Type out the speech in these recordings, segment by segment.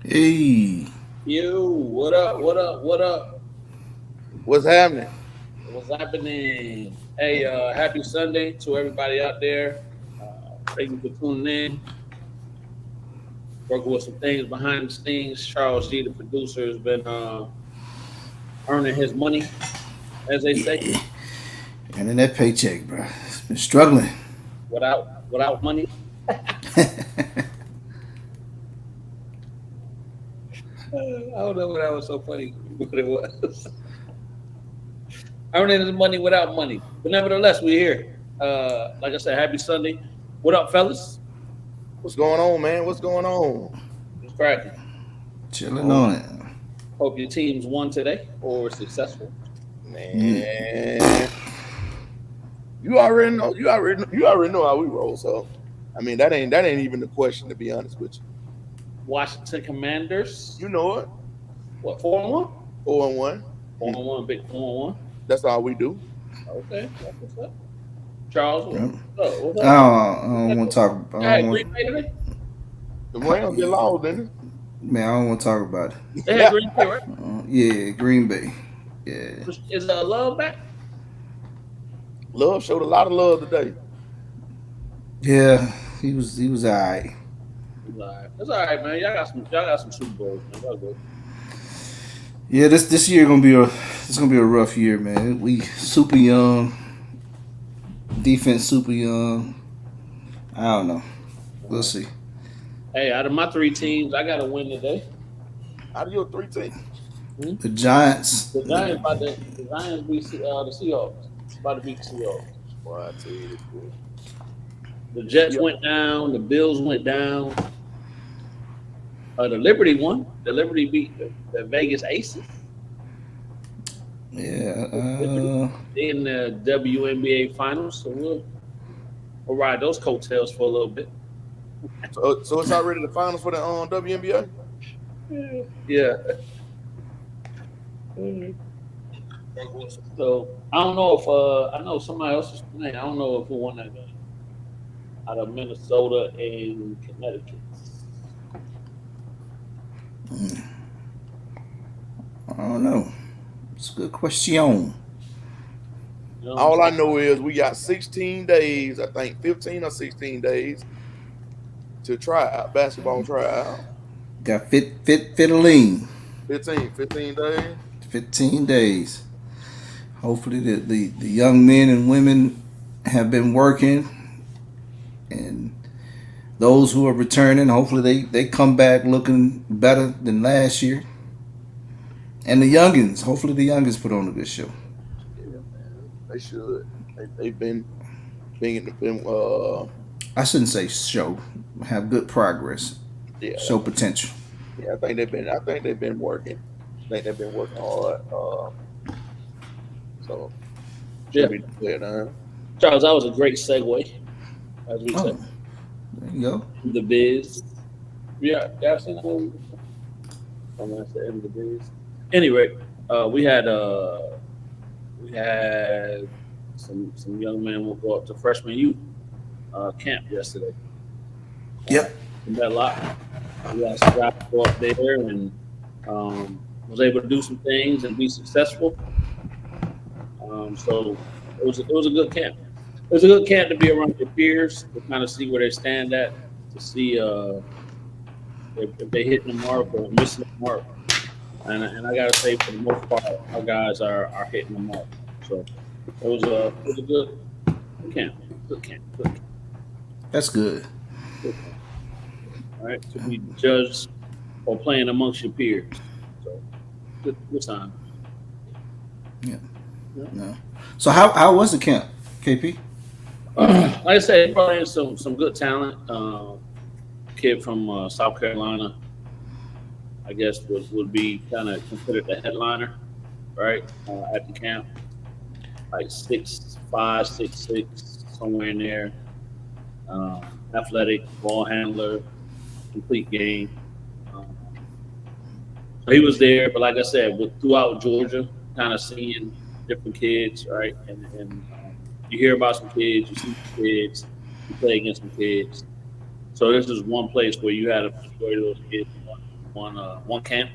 Hey, Yo, what up? What up? What up? What's happening? What's happening? Hey, happy Sunday to everybody out there. Thank you for tuning in. Working with some things behind the scenes. Charles G, the producer, has been earning his money, as they say, yeah, and then that paycheck, bro. It's been struggling. without money. I don't know what that was so funny, but it was earning his money without money. But nevertheless, we're here. Like I said, happy Sunday. What up, fellas? What's going on, man? What's going on? What's cracking? Chilling Oh on it. Hope your teams won today or were successful. Mm. man, you already know how we roll. So, I mean, that ain't even the question, to be honest with Washington Commanders, you. You know it. what, 4-1? 4-1. 4-1, big 4-1. That's all we do. Okay, that's what's up. Charles, Yep. what's up? What's I up? don't want to talk. I They don't had want. Green Bay today? The Rams get lost, didn't Man, I don't want to talk about it. They had it? Green Bay, right? Yeah, Green Bay. Yeah, Is Love back? Love showed a lot of love today. yeah. He was alright. He's all right. It's all right, man. Y'all got some Super Bowls, man. Y'all good. Yeah, this year gonna be a rough year, man. We super young, defense super young. I don't know. We'll see. Hey, out of my three teams, I got to win today. Out of your three teams, Hmm? The Giants. The Giants beat the Seahawks. About to beat the Seahawks. boy, I tell you this, boy. The Jets Yeah, went down. The Bills went down. The Liberty won. The Liberty beat the Vegas Aces. Yeah. Liberty in the WNBA finals. So we'll ride those coattails for a little bit. so it's already the finals for the WNBA. Yeah. So I don't know if I know somebody else's name. I don't know if who won that game out of Minnesota and Connecticut. I don't know. It's a good question. You know what I'm All I saying? know is we got 16 days, I think 15 or 16 days to try out basketball tryout. Got fiddling. 15 days. 15 days. Hopefully the young men and women have been working, and those who are returning, hopefully they come back looking better than last year. And the youngins, hopefully the youngins put on a good show. Yeah, man, they should. They've been I shouldn't say show, have good progress, yeah, show potential. yeah. I think they've been working. I think they've been working hard. So Yeah, should be clear now. Charles, that was a great segue, as we say, Oh, there you go. the biz. Yeah, y'all seen that movie before? That's the end of the biz. Anyway, we had some young men will go up to freshman youth camp yesterday. Uh, Yep. in that lot, we got some guys to go up there and was able to do some things and be successful. So it was a good camp. It was a good camp to be around your peers to kind of see where they stand at, to see if they hitting the mark or missing the mark. And I gotta say, for the most part, our guys are hitting the mark. So it was a good camp, good camp, good camp, That's good. good camp. All right, to be judged or playing amongst your peers. So good time. Yeah. Yeah. No. So how was the camp, KP? Like I said, brought in some good talent. Kid from South Carolina, I guess would be kind of considered the headliner, right? At the camp, like 6'5", 6'6", somewhere in there. Athletic, ball handler, complete game. Um, so he was there, but like I said, throughout Georgia, kind of seeing different kids, right? And you hear about some kids, you see some kids, you play against some kids. So this is one place where you had a majority of those kids. one camp.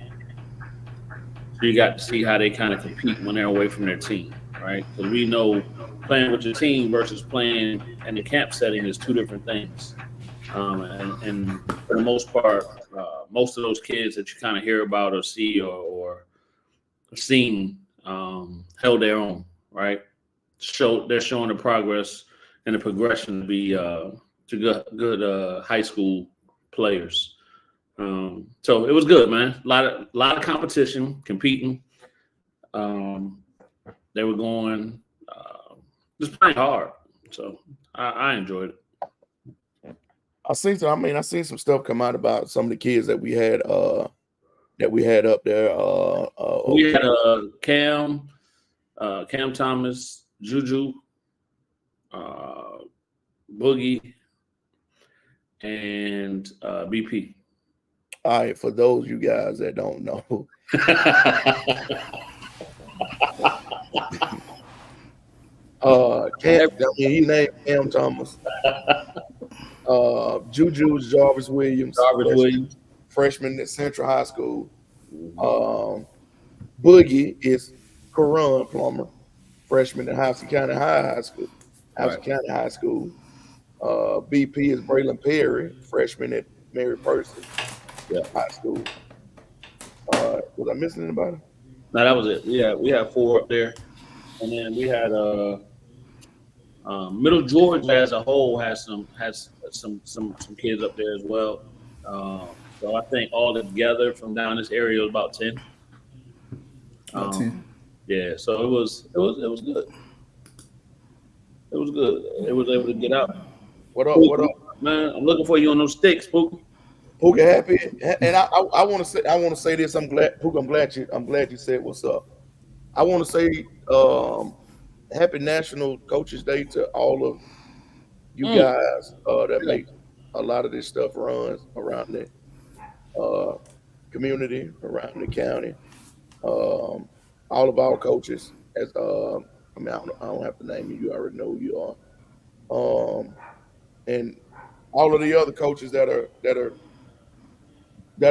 So you got to see how they kind of compete when they're away from their team, right? Because we know playing with your team versus playing in the camp setting is two different things. And for the most part, most of those kids that you kind of hear about or see or seen held their own, right? They're showing the progress and the progression to be to good high school players. So it was good, man. A lot of competition, competing. They were going just playing hard. So I enjoyed it. I seen some stuff come out about some of the kids that we had up there. We had Cam Thomas, Juju, Boogie, and BP. All right, for those you guys that don't know, he named Cam Thomas. Juju's Jarvis Williams, freshman at Central High School. Boogie is Karan Plummer, freshman at Hobson County High School. BP is Braylon Perry, freshman at Mary Percy High School. Was I missing anybody? No, that was it. Yeah, we had 4 up there, and then we had Middle Georgia as a whole has some kids up there as well. So I think all together from down this area was about 10. 10. Yeah, so it was good. It was good. It was able to get out. What up, man? I'm looking for you on those sticks, Pookie. Pookie, happy, and I want to say this. I'm glad, Pookie. I'm glad you said what's up. I want to say happy National Coaches Day to all of you guys that make a lot of this stuff runs around the community, around the county. All of our coaches, as I don't have to name you. You already know who you are. And all of the other coaches that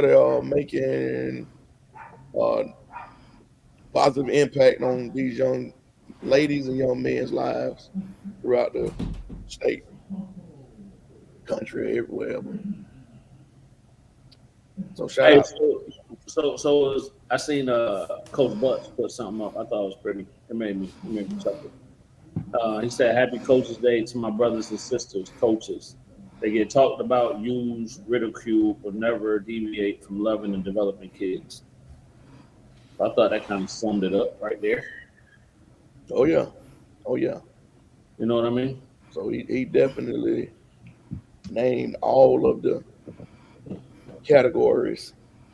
are making positive impact on these young ladies and young men's lives throughout the state, country, everywhere. So shout out. So I seen Coach Butts put something up. I thought it was pretty. It made me chuckle. He said, "Happy Coaches Day to my brothers and sisters, coaches. They get talked about, used, ridiculed, but never deviate from loving and developing kids." I thought that kind of summed it up right there. Oh yeah. You know what I mean? So he definitely named all of the categories,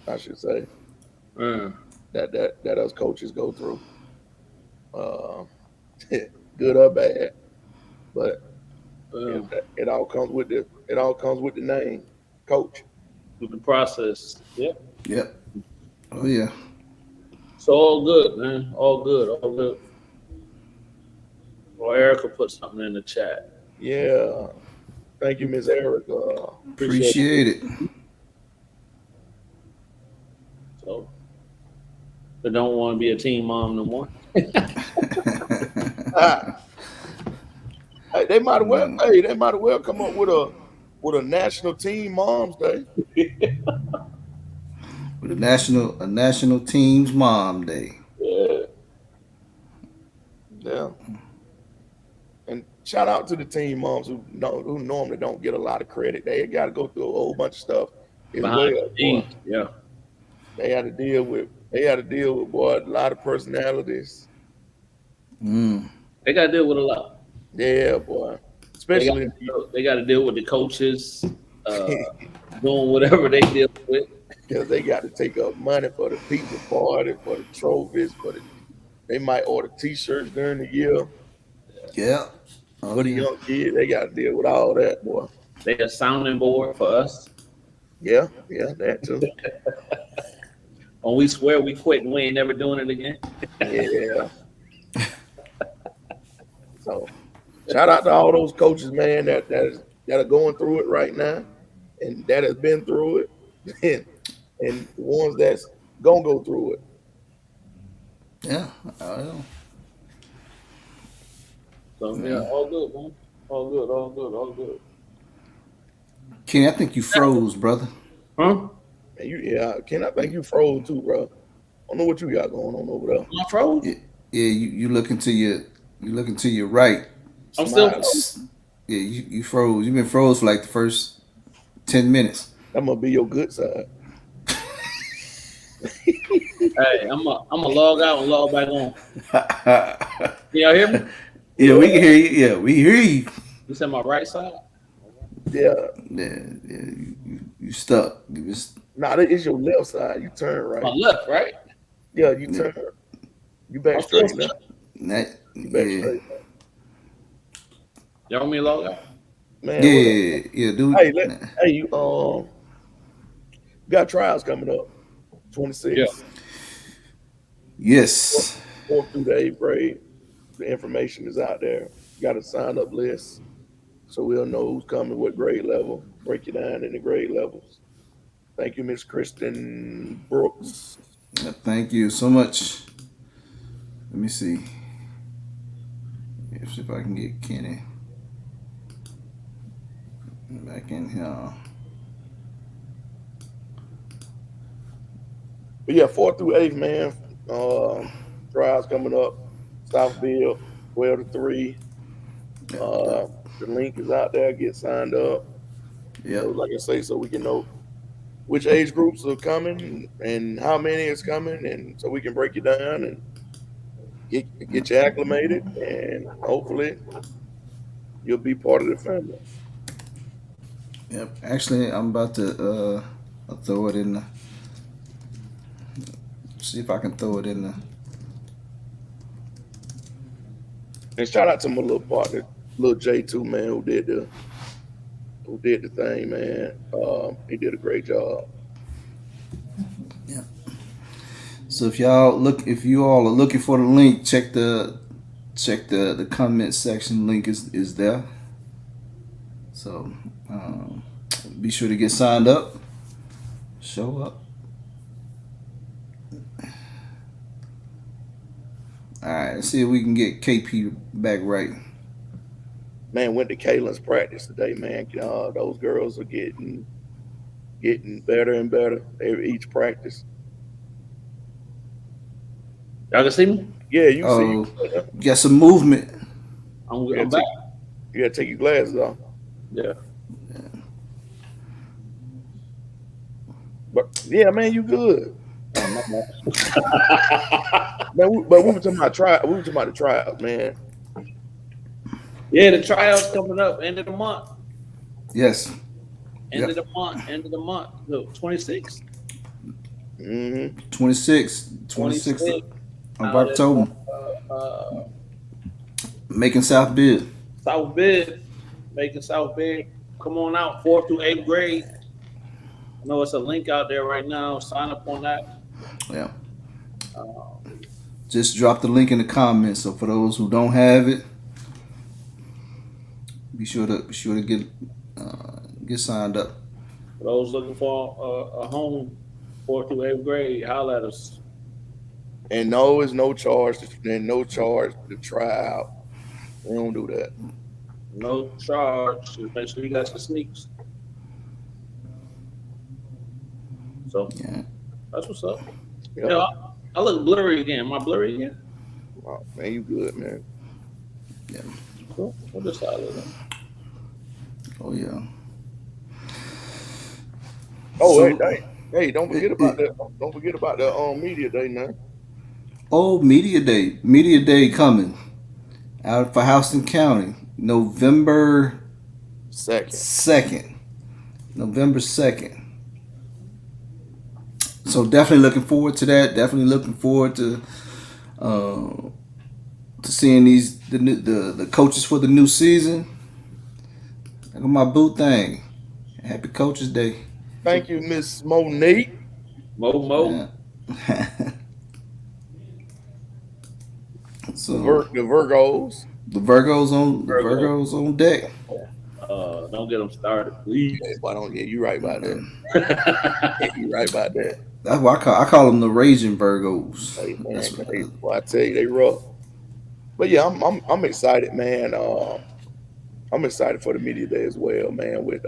I should say, that us coaches go through, good or bad. But it all comes with the name, coach. With the process. Yep. Oh yeah. So all good, man. All good. Well, Erica put something in the chat. Yeah. Thank you, Miss Erica. Appreciate it. So they don't want to be a teen mom no more. Hey, they might as well come up with a National Teen Moms Day. With a national team's mom day. Yeah. And shout out to the teen moms who normally don't get a lot of credit. They got to go through a whole bunch of stuff as well. Yeah. They had to deal with boy, a lot of personalities. They got to deal with a lot. Yeah, boy. Especially they got to deal with the coaches doing whatever they deal with. Because they got to take up money for the pizza party, for the trophies, they might order T-shirts during the year. Yeah. For the young kids, they got to deal with all that, boy. They a sounding board for us. Yeah, that too. When we swear we quit and we ain't never doing it again. Yeah. So, shout out to all those coaches, man, that are going through it right now, and that has been through it, and the ones that's gonna go through it. Yeah, I know. So yeah, all good, man. All good, all good, all good. Kenny, I think you froze, brother. Huh? And Ken, I think you froze too, bro. I don't know what you got going on over there. Am I froze? Yeah, yeah. You looking to your right. I'm still Smile. froze. Yeah, you froze. You've been froze for like the first 10 minutes. That must be your good side. Hey, I'm a log out and log back on. Yeah, Can y'all hear me? we can hear you. Yeah, we hear you. You said my right side? Yeah. Yeah. You stuck. You just Nah, that is your left side. You turn My right. left, right? Yeah, you turn. You back I'm still straight now. stuck. that. You back Yeah, straight. Y'all want me to log out? Man, what up? yeah, dude. Hey, you got trials coming up. Yeah. 26. Yes. Fourth through the eighth grade. The information is out there. You got a sign up list. So we'll know who's coming, what grade level. Break it down in the grade levels. Thank you, Miss Kristen Brooks. Thank you so much. Let me see. See if I can get Kenny back in here. But yeah, fourth through eighth, man. Trials coming up. Southfield, 12 to 3. The link is out there. Get signed up. So, Yep. like I say, so we can know which age groups are coming and how many is coming, and so we can break it down and get you acclimated, and hopefully you'll be part of the family. Yep. Actually, I'm about to I'll throw it in the. See if I can throw it in the. And shout out to my little partner, little J2 man, who did the thing, man. He did a great job. Yeah. So if you all are looking for the link, check the comment section. Link is there. So be sure to get signed up. Show up. All right, let's see if we can get KP back right. Man, went to Kaylin's practice today, man. Those girls are getting better and better each practice. Y'all can see me? Yeah, you see, Oh, got some movement. I'm back. you gotta take your glasses off. Yeah. But yeah, man, you good. Oh, my bad. Man, but we were talking about the trials, man. Yeah, the tryouts coming up end of the month. Yes. End Yep. of the month. The 26th. Mm-hmm. 26 of October. Uh, Making South Bid. South Bid. Making South Bid. Come on out, 4th through 8th grade. I know it's a link out there right now. Sign up on that. Yeah. Uh, Just drop the link in the comments. So for those who don't have it, be sure to get signed up. for those looking for a home, 4th through 8th grade, holler at us. And no, it's no charge. And no charge to try out. We don't do that. No charge. Just make sure you got your sneaks. So Yeah. that's what's up. Yeah. Yeah, I look blurry again. Am I blurry again? Oh, man, you good, man. Yeah. Cool. What this side look like? Oh yeah. Oh, So- hey, don't forget about that. Don't forget about the media day, man. Oh, Media Day. Media Day coming out for Houston County, November Second. 2nd. November 2nd. So definitely looking forward to that. Definitely looking forward to seeing the coaches for the new season. Look at my boo thing. Happy Coaches Day. Thank you, Miss Monique. Mo. Yeah. So The Virgos. the Virgos on deck. Don't get them started, Yeah, please. why don't? Yeah, you right about that. Man. Yeah, you right about that. That's why I call them the Raging Virgos. Hey man, That's 'cause what. they, well, I tell you, they rough. But yeah, I'm excited, man. I'm excited for the media day as well, man. With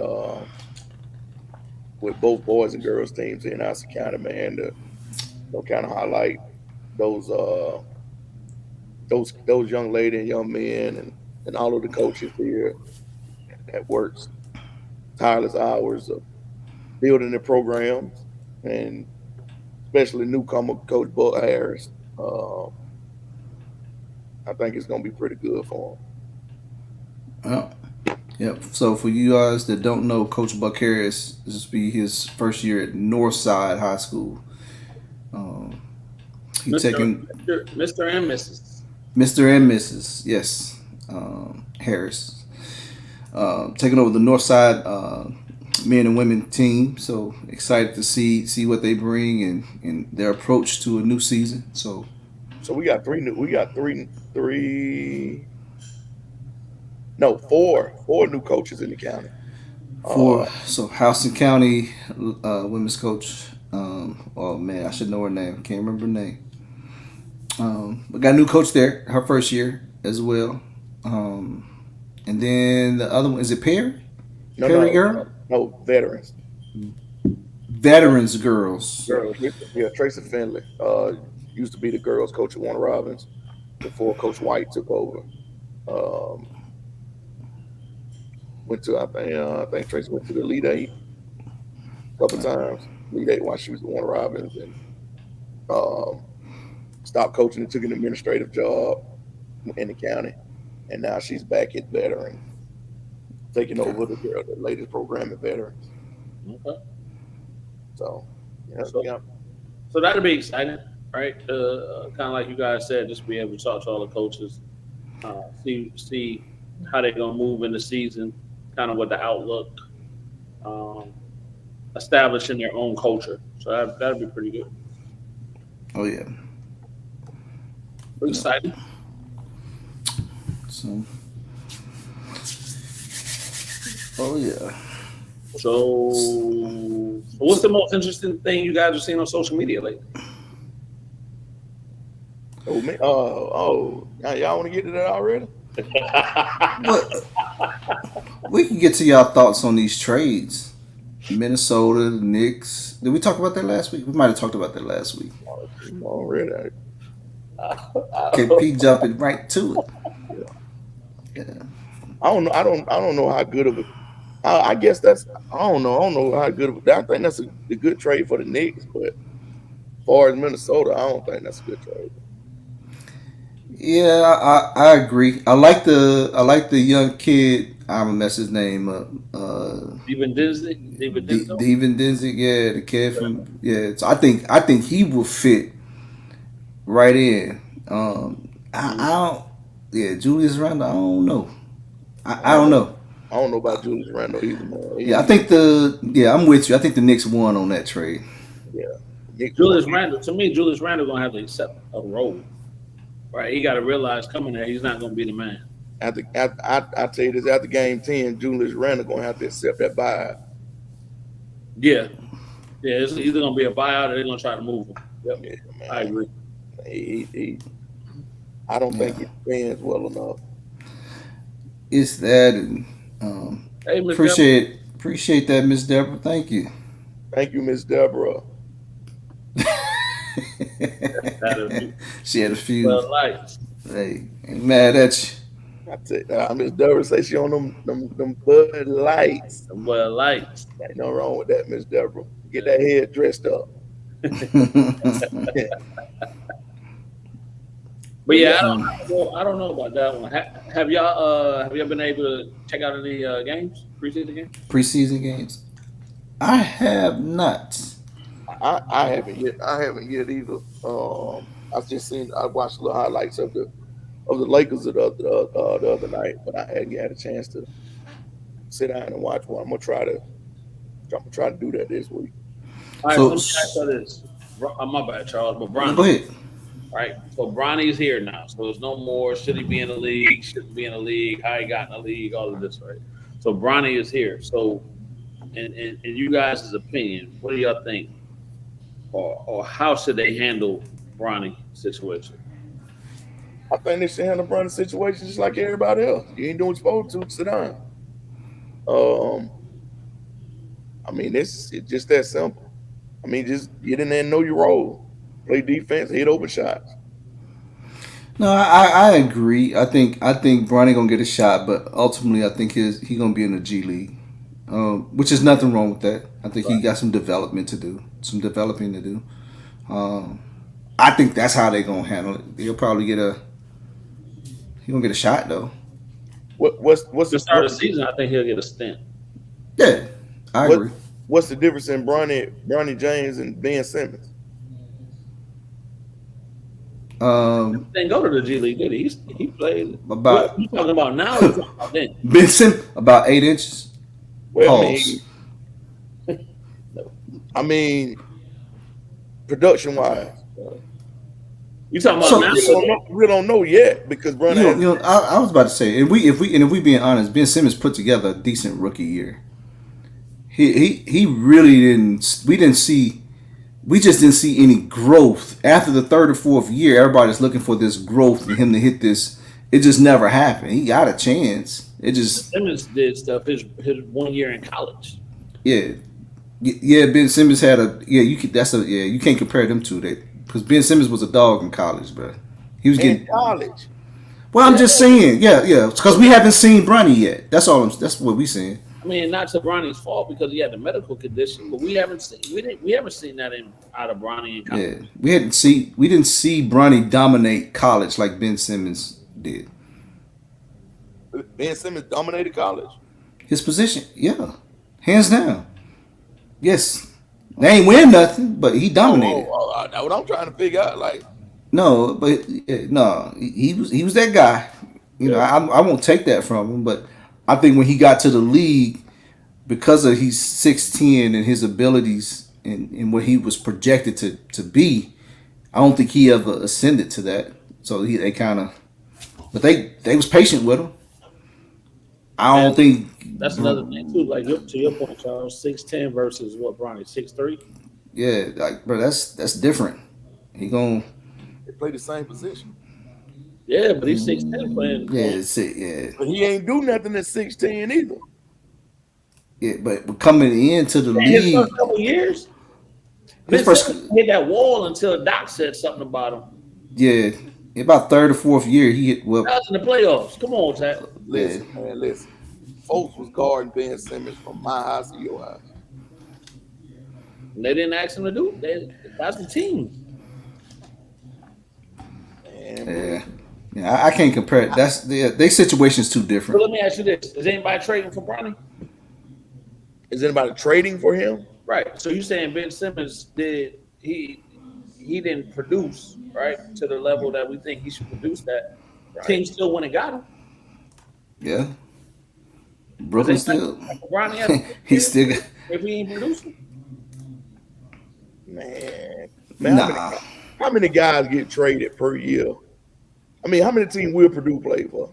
both boys and girls teams in Austin County, man, to kind of highlight those those young lady and young men and all of the coaches here that works tireless hours of building their programs, and especially newcomer Coach Buck Harris. I think it's gonna be pretty good for Yeah. Yep. So for you guys that don't know, Coach Buck Harris, this will be his first year at Northside High School. Um, he Mister, taking Mister and Mrs. Mr. and Mrs. Yes, Harris, taking over the Northside men and women team. So excited to see what they bring and their approach to a new season. So So we got three, no, four new coaches in the county. Uh, Houston County women's coach. Oh man, I should know her name. Can't remember her name. We got a new coach there, her first year as well. And then the other one is it Perry? no, Perry no, girl? no, veterans. Veterans girls. Girls. Yeah, Tracy Finley used to be the girls coach at Warner Robins before Coach White took over. Um, went to I think Tracy went to the Elite Eight a couple times. Elite Eight while she was at Warner Robins, and um, stopped coaching and took an administrative job in the county, and now she's back at veterans, taking over the latest program at veterans. Okay. So yeah, So, yeah. so that'll be exciting, right? Kind of like you guys said, just be able to talk to all the coaches, see how they're gonna move in the season, kind of what the outlook, um, establishing their own culture. So that'll be pretty good. Oh yeah. Pretty exciting. So. Oh yeah. So, what's the most interesting thing you guys have seen on social media lately? Oh man, y'all want to get to that already? What we can get to y'all thoughts on these trades. Minnesota, the Knicks. Did we talk about that last week? We might have talked about that last week. Already. KP jumping right to it. Yeah. I don't know. I don't know how good of a. I guess that's. I don't know. I don't know how good of a. I think that's a good trade for the Knicks, but as far as Minnesota, I don't think that's a good trade. Yeah, I agree. I like the young kid. I'm gonna mess his name up. Even Disney, even Denzel. Devin Dinzig, yeah, the kid from So I think he will fit right in. I don't. Yeah, Julius Randle. I don't know. I don't know. I don't know about Julius Randle either, man. Yeah, I think I'm with you. I think the Knicks won on that trade. Yeah. Julius Randle. To me, Julius Randle gonna have to accept a role. Right, he got to realize coming there, he's not going to be the man. I tell you this, after game 10, Julius Randle going to have to accept that buyout. Yeah, it's either going to be a buyout or they're going to try to move him. Yep. Yeah, man. I agree. I don't think he fans well enough. It's that, and Hey, Ms. appreciate that, Miss Deborah. Thank you. Thank you, Miss Deborah. She had a few. Well, lights. Hey, ain't mad at you. I tell you, Miss Deborah say she on them Bud Lights. Well, lights. Ain't no wrong with that, Miss Deborah. Get that head dressed up. But yeah, I don't know about that one. Have y'all been able to check out any games, preseason games? Preseason games. I have not. I haven't yet. I haven't yet either. I watched little highlights of the Lakers the other night, but I hadn't had a chance to sit down and watch one. I'm gonna try to do that this week. All right, let me ask you this. My bad, Charles, but Bronny. Go ahead. All right, so Bronny's here now, so there's no more should he be in the league, shouldn't be in the league, how he got in the league, all of this, right? So Bronny is here. So, in you guys' opinion, what do y'all think, or how should they handle Bronny situation? I think they should handle Brandon's situation just like everybody else. You ain't doing what you're supposed to. Sit down. Um, I mean, it's just that simple. I mean, just get in there and know your role. Play defense, hit open shots. No, I agree. I think Bronny gonna get a shot, but ultimately I think he gonna be in the G League, which is nothing wrong with that. I think he Right. got some development to do, some developing to do. Um, I think that's how they gonna handle it. He gonna get a shot though. To start the season, I think he'll get a stint. Yeah, I what agree. what's the difference in Bronny James and Ben Simmons? Didn't go to the G League, did he? He played. What About you talking about now? Or you talking about then? Benson about 8 inches. Well, Pause. I mean, production wise, You talking about So, now? we don't know yet because Bronny has. I was about to say, if we being honest, Ben Simmons put together a decent rookie year. He really didn't. We just didn't see any growth after the third or fourth year. Everybody's looking for this growth and him to hit this. It just never happened. He got a chance. It just Simmons did stuff his 1 year in college. yeah. Yeah, Ben Simmons had a you can't compare them two because Ben Simmons was a dog in college, bro. He was In getting college. well. I'm just saying, yeah, because we haven't seen Bronny yet. That's what we seeing. I mean, not to Bronny's fault because he had a medical condition, but we haven't seen that out of Bronny in college. Yeah, we didn't see Bronny dominate college like Ben Simmons did. Ben Simmons dominated college. His position, yeah, hands down. Yes, they ain't win nothing, but he dominated. That's what I'm trying to figure out. Like, No, but no, he was that guy. I won't take that from him, but I think when he got to the league, because of he's 6'10" and his abilities and what he was projected to be, I don't think he ever ascended to that. So they kind of, but they was patient with him. I don't think That's another thing too. Like to your point, Charles, 6'10" versus what Bronny 6'3". yeah, like bro, that's different. He gon' they play the same position. Yeah, but he's 6'10" playing. yeah, it's it, yeah. But he ain't do nothing at 6'10" either. Yeah, but coming into the In his league, first couple years, his Ben first Simmons hit that wall until Doc said something about him. yeah, about third or fourth year he hit well. That was in the playoffs. Come on, Tat. Listen, man, listen. Folks was guarding Ben Simmons from my house to your house. They didn't ask him to do it. That's the team. Man, Yeah, I can't compare it. That's they situation's too So different. let me ask you this: is anybody trading for Bronny? is anybody trading for him? Right. So you saying Ben Simmons he didn't produce right to the level that we think he should produce? That team still went and got him. Yeah, Brooklyn still. Bronny has He still got, if he ain't producing. Man, nah. how many guys get traded per year? I mean, how many teams will Purdue play for?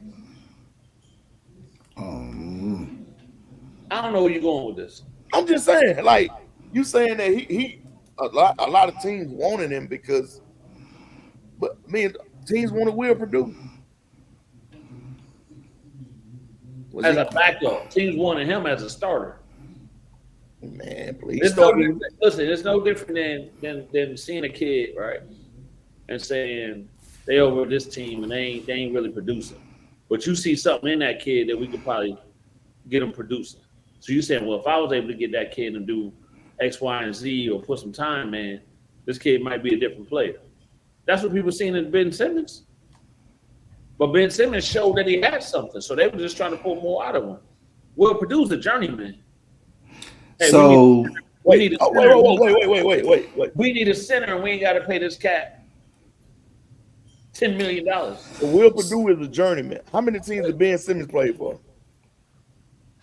I don't know where you're going with this. I'm just saying, like, you saying that he a lot of teams wanted him because, but I mean, teams wanted Will Purdue. Was As he- a backup, teams wanted him as a starter. Man, please. It's no different. Listen, it's no different than seeing a kid, right, and saying they over this team and they ain't really producing. But you see something in that kid that we could probably get him producing. So you saying, well, if I was able to get that kid and do X, Y, and Z or put some time, man, this kid might be a different player. That's what people seen in Ben Simmons. But Ben Simmons showed that he had something, so they were just trying to pull more out of him. Will Purdue's a journeyman. Hey, So we need a center. Wait. We need a center, and we ain't got to pay this cat $10 million. So Will Purdue is a journeyman. How many teams did Ben Simmons play for?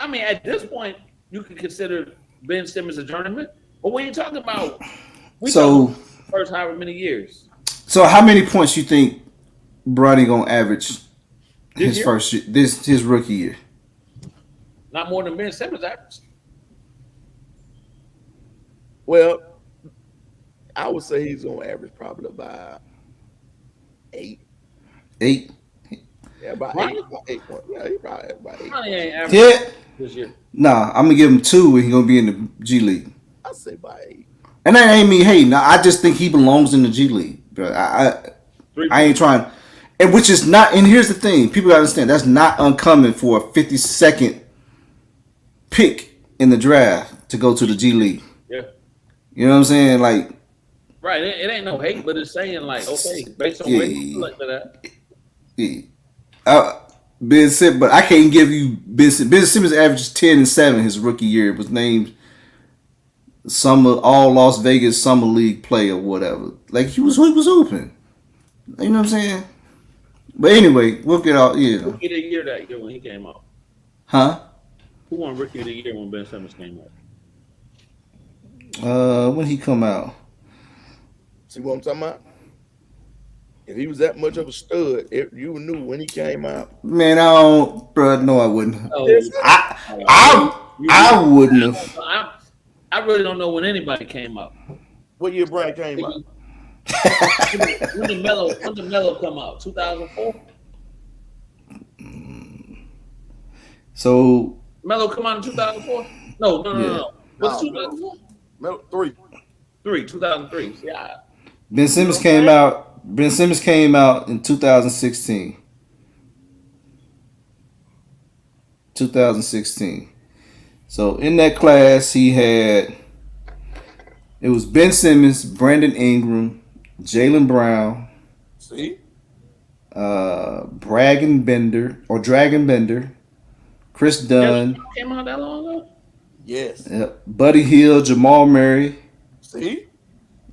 I mean, at this point, you could consider Ben Simmons a journeyman, but we ain't talking about. We So- talking about the first however many years. so how many points you think Bronny gonna average This his year? first year, his rookie year? Not more than Ben Simmons average. Well, I would say he's gonna average probably about 8. 8. Yeah, about Bronny? 8. About 8 points. Yeah, he probably about 8 Bronny points. ain't average Yeah. this year. Nah, I'm gonna give him 2 and he's gonna be in the G League. I say about 8. And that ain't me hating. I just think he belongs in the G League. Bro. I ain't trying. And which is not, and here's the thing, people gotta understand, that's not uncommon for a 52nd pick in the draft to go to the G League. Yeah. You know what I'm saying? Like, right. It ain't no hate, but it's saying like, okay, based on yeah, where you like that. yeah. Ben Simmons, but I can't give you Ben Simmons. Ben Simmons averages 10 and 7 his rookie year. It was named all Las Vegas Summer League player, whatever. Like he was open. You know what I'm saying? But anyway, we'll get out. Yeah. Rookie of the year that year when he came out. Huh? Who won Rookie of the Year when Ben Simmons came out? When he come out? See what I'm talking about? If he was that much of a stud, you knew when he came out. Man, I don't, bro. No, I wouldn't. Oh, I wouldn't have. I really don't know when anybody came out. What year Brian came out? When did Melo come out? 2004. So Melo come out in 2004? No. What's 2004? Melo 3. 2003. Yeah. Ben Simmons came out. Ben Simmons came out in 2016. 2016. So in that class, it was Ben Simmons, Brandon Ingram, Jaylen Brown, See? Dragon Bender, Chris Dunn. Came out that long ago? Yes. Buddy Hield, Jamal Murray. See?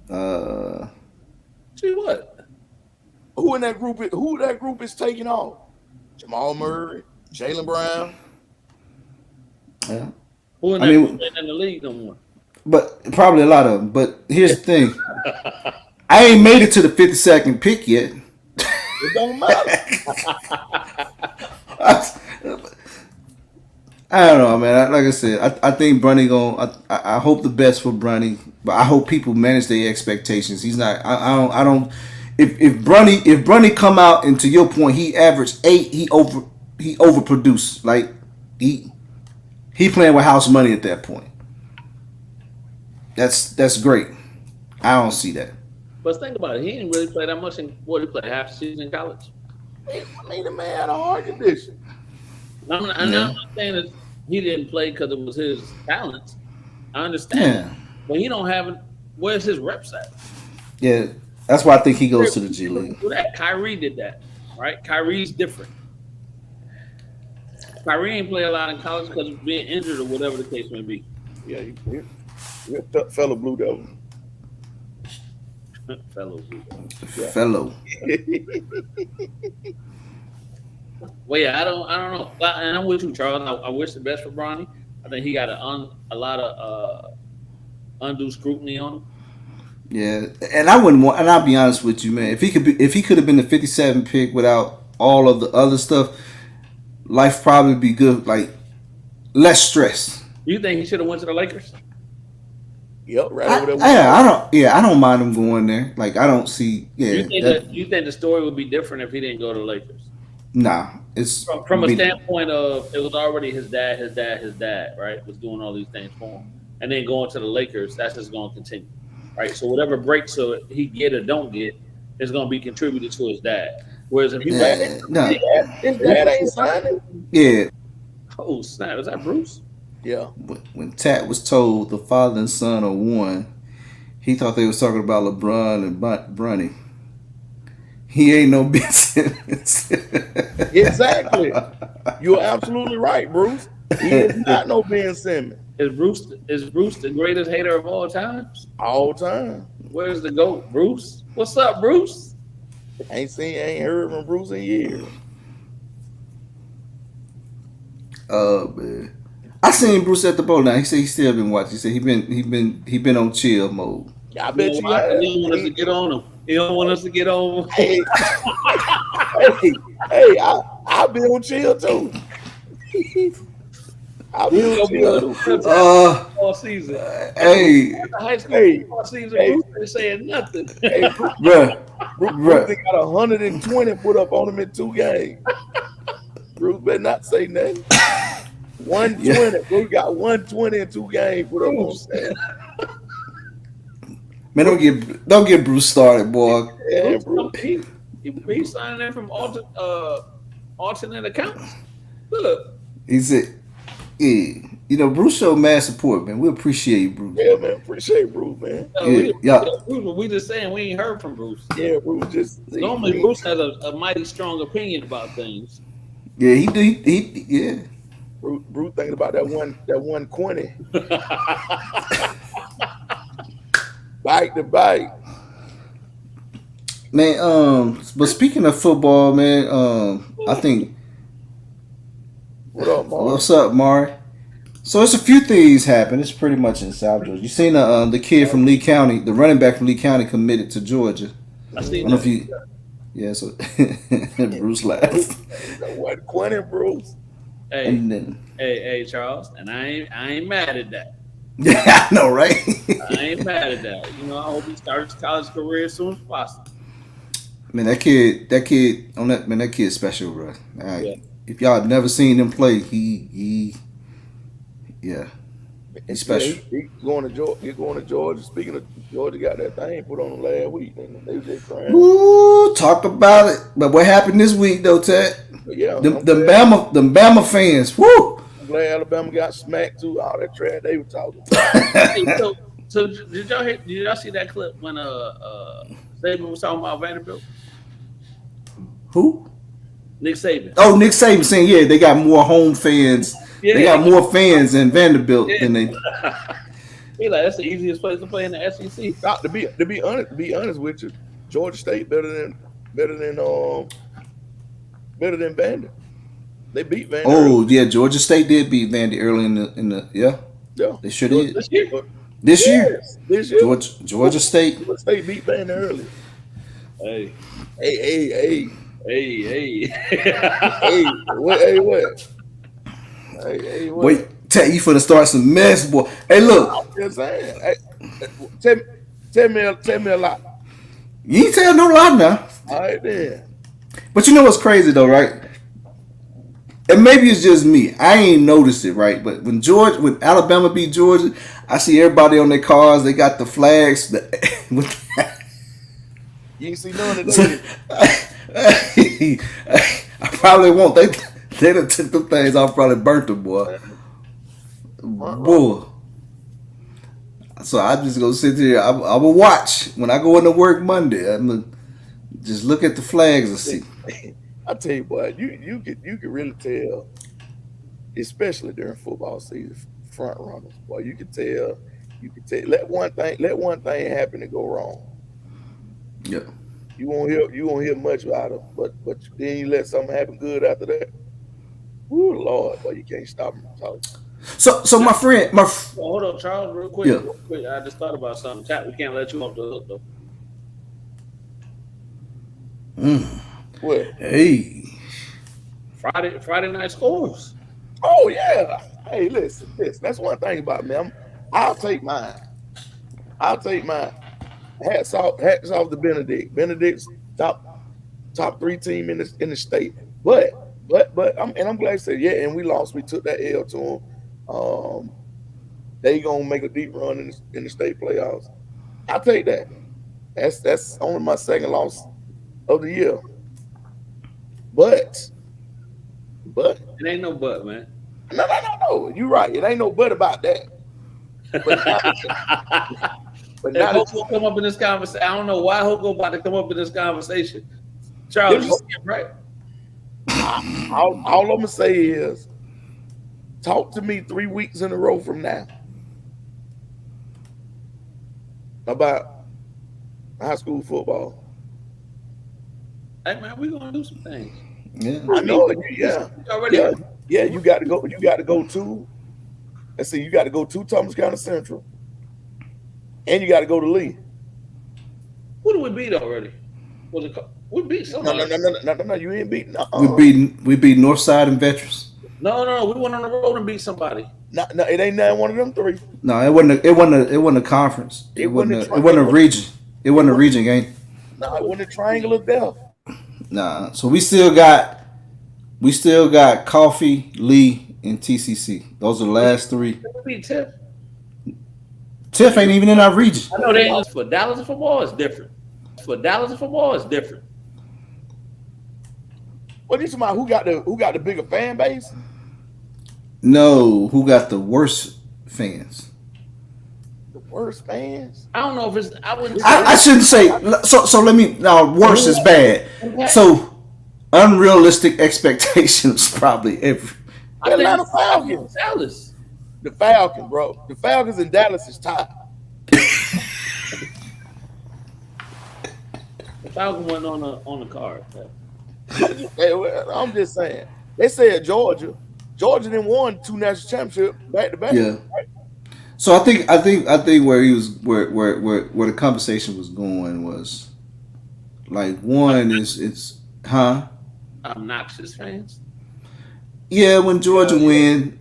See what? Who that group is taking off? Jamal Murray, Jaylen Brown. Yeah. Who in the league no more? But probably a lot of them. But here's the thing. I ain't made it to the 52nd pick yet. It don't matter. I don't know, man. Like I said, I think Bronny I hope the best for Bronny, but I hope people manage their expectations. He's not. I don't. If Bronny come out, and to your point, he averaged 8. He overproduced. Like he playing with house money at that point. That's great. I don't see that. But think about it. He didn't really play that much he played half the season in college. I mean, the man had a heart condition. I'm not saying that he didn't play because it was his talent. I understand. But he don't have it. Where's his reps at? Yeah, that's why I think he goes to the G League. Kyrie did that, right? Kyrie's different. Kyrie ain't play a lot in college because of being injured or whatever the case may be. Yeah, he fellow Blue Devil. Fellow Blue Devil. Yeah. Fellow. Well, yeah, I don't know. And I'm with you, Charles. I wish the best for Bronny. I think he got a lot of undue scrutiny on him. Yeah, and I wouldn't want. And I'll be honest with you, man. If he could have been the 57 pick without all of the other stuff, life probably be good. Like less stress. You think he should have went to the Lakers? Yep, right over there. I don't mind him going there. Like I don't see. Yeah. You think the story would be different if he didn't go to the Lakers? Nah, it's from a standpoint of it was already his dad, right? Was doing all these things for him, and then going to the Lakers, that's just going to continue, right? So whatever breaks he get or don't get is going to be contributed to his dad. Whereas if his dad ain't signing. Yeah. Oh snap! Is that Bruce? Yeah. When Tat was told the father and son are one, he thought they was talking about LeBron and Bronny. He ain't no Ben Simmons. Exactly. You're absolutely right, Bruce. He is not no Ben Simmons. Is Bruce the greatest hater of all time? All time. Where's the GOAT? Bruce? What's up, Bruce? Ain't heard from Bruce in years. Man. I seen Bruce at the bowl now. He said he still been watching. He said he been on chill mode. Yeah, I bet you. He don't want us to get on him. He don't want us to get on. Hey, I've been on chill too. I Bruce will gonna be on too. the tap Uh, all season. hey, After high school Hey, football season, hey, Bruce ain't saying nothing. hey, bruh, Bruce bruh. they got 120 put up on him in 2 games. Bruce better not say nothing. Yeah, 120. Bruce got 120 in 2 games put up on Bruce, him. man, don't get Bruce started, boy. Yeah, Bruce, Bruce. he signing in from alternate accounts. Look, He said, yeah, you know, Bruce showed mad support, man. We appreciate you, Bruce. Yeah, man. Appreciate Bruce, man. Yeah, yeah, We just saying we ain't heard from Bruce. Yeah, Bruce just Normally, Bruce has a mighty strong opinion about things. yeah. He do. Yeah. Bruce thinking about that 120. Bite to bite. Man, but speaking of football, man, I think What up, Mark? what's up, Mari? So it's a few things happened. It's pretty much in South Georgia. You seen the kid from Lee County, the running back from Lee County, committed to Georgia. I I seen don't know if that. you, yeah. So Bruce laughed, That 120, Bruce. Hey, and then hey, Charles, and I ain't mad at that. yeah, I know, right? I ain't mad at that. You know, I hope he starts his college career as soon as possible. Man, that kid on that man, that kid's special, bro. Yeah. If y'all have never seen him play, yeah, he's special. He going to Georgia. He going to Georgia. Speaking of Georgia, got that thing put on him last week. And they was just crying. Ooh, talk about it. But what happened this week though, Ted? But yeah, Them Bama fans. Woo! I'm glad Alabama got smacked too. All that trash they were talking. Hey, so did y'all see that clip when Saban was talking about Vanderbilt? Who? Nick Saban. Oh, Nick Saban saying, yeah, they got more home fans. Yeah. They got more fans in Vanderbilt Yeah. than they. He like, that's the easiest place to play in the SEC. Not to be honest with you, Georgia State better than Vandy. They beat Vandy. Oh yeah, Georgia State did beat Vandy early in the yeah. Yeah. They sure did. This year. This year, This year, Georgia State. Georgia State beat Vandy early. Hey, Hey, hey. what? Hey, what? Hey, what? Wait, Ted, you finna start some mess, boy. Hey, look, I'm just saying. Hey, tell me a lot. you ain't tell no lie now. All right then. But you know what's crazy though, right? And maybe it's just me. I ain't noticed it, right? But when Alabama beat Georgia, I see everybody on their cars. They got the flags. You ain't see none of that. I probably won't. They done took them things off. Probably burnt them, boy. Boy. So I just gonna sit here. I will watch when I go into work Monday. I'm gonna just look at the flags and see. I tell you, boy, you can really tell, especially during football season, front runners. Boy, you can tell. Let one thing happen and go wrong. Yeah. You won't hear much about it, but then you let something happen good after that. Ooh, Lord, boy, you can't stop them talking. So my friend, Well, hold up, Charles, real quick. Yeah. Real quick. I just thought about something. Chat, we can't let you off the hook though. What? Hey, Friday night scores. Oh yeah. Hey, listen. That's one thing about me. I'll take mine. Hats off to Benedict. Benedict's top 3 team in the state. But I'm glad to say, yeah, and we lost. We took that L to them. They gonna make a deep run in the state playoffs. I'll take that. That's only my second loss of the year. But It ain't no but, man. no. You're right. It ain't no but about that. But If now Hope will come up in this conversation, I don't know why Hope about to come up in this conversation. Charles, you see him, right? all I'm gonna say is, talk to me 3 weeks in a row from now about high school football. Hey man, we gonna do some things. yeah. I know it. Yeah. Already. Yeah. You got to go. You got to go to. Let's see. You got to go to Thomas County Central, and you got to go to Lee. Who do we beat already? We beat somebody. No. You ain't beating. We beat Northside and Veterans. No, we went on the road and beat somebody. No, it ain't nothing one of them three. No, it wasn't a conference. It It wasn't a wasn't a, tri- it wasn't a region. It it wasn't a wasn't region game. no, it wasn't a triangle of death. Nah. So we still got Coffee, Lee, and TCC. Those are the last three. We beat Tiff. Tiff ain't even in our region. I know they ain't for Dallas and football is different. For Dallas and football is different. What you talking about? Who got the bigger fan base? No, who got the worst fans? The worst fans? I don't know if it's. I wouldn't. I shouldn't say. So let me. Now, worse is bad. So unrealistic expectations probably every. I The think Atlanta it's Falcons. Dallas. The Falcons, bro. The Falcons and Dallas is tied. The Falcon went on the card. Hey, well, I'm just saying. They said Georgia. Georgia didn't won 2 national championships back to back. Yeah. So I think where he was where the conversation was going was like one is it's Obnoxious fans. yeah when Georgia win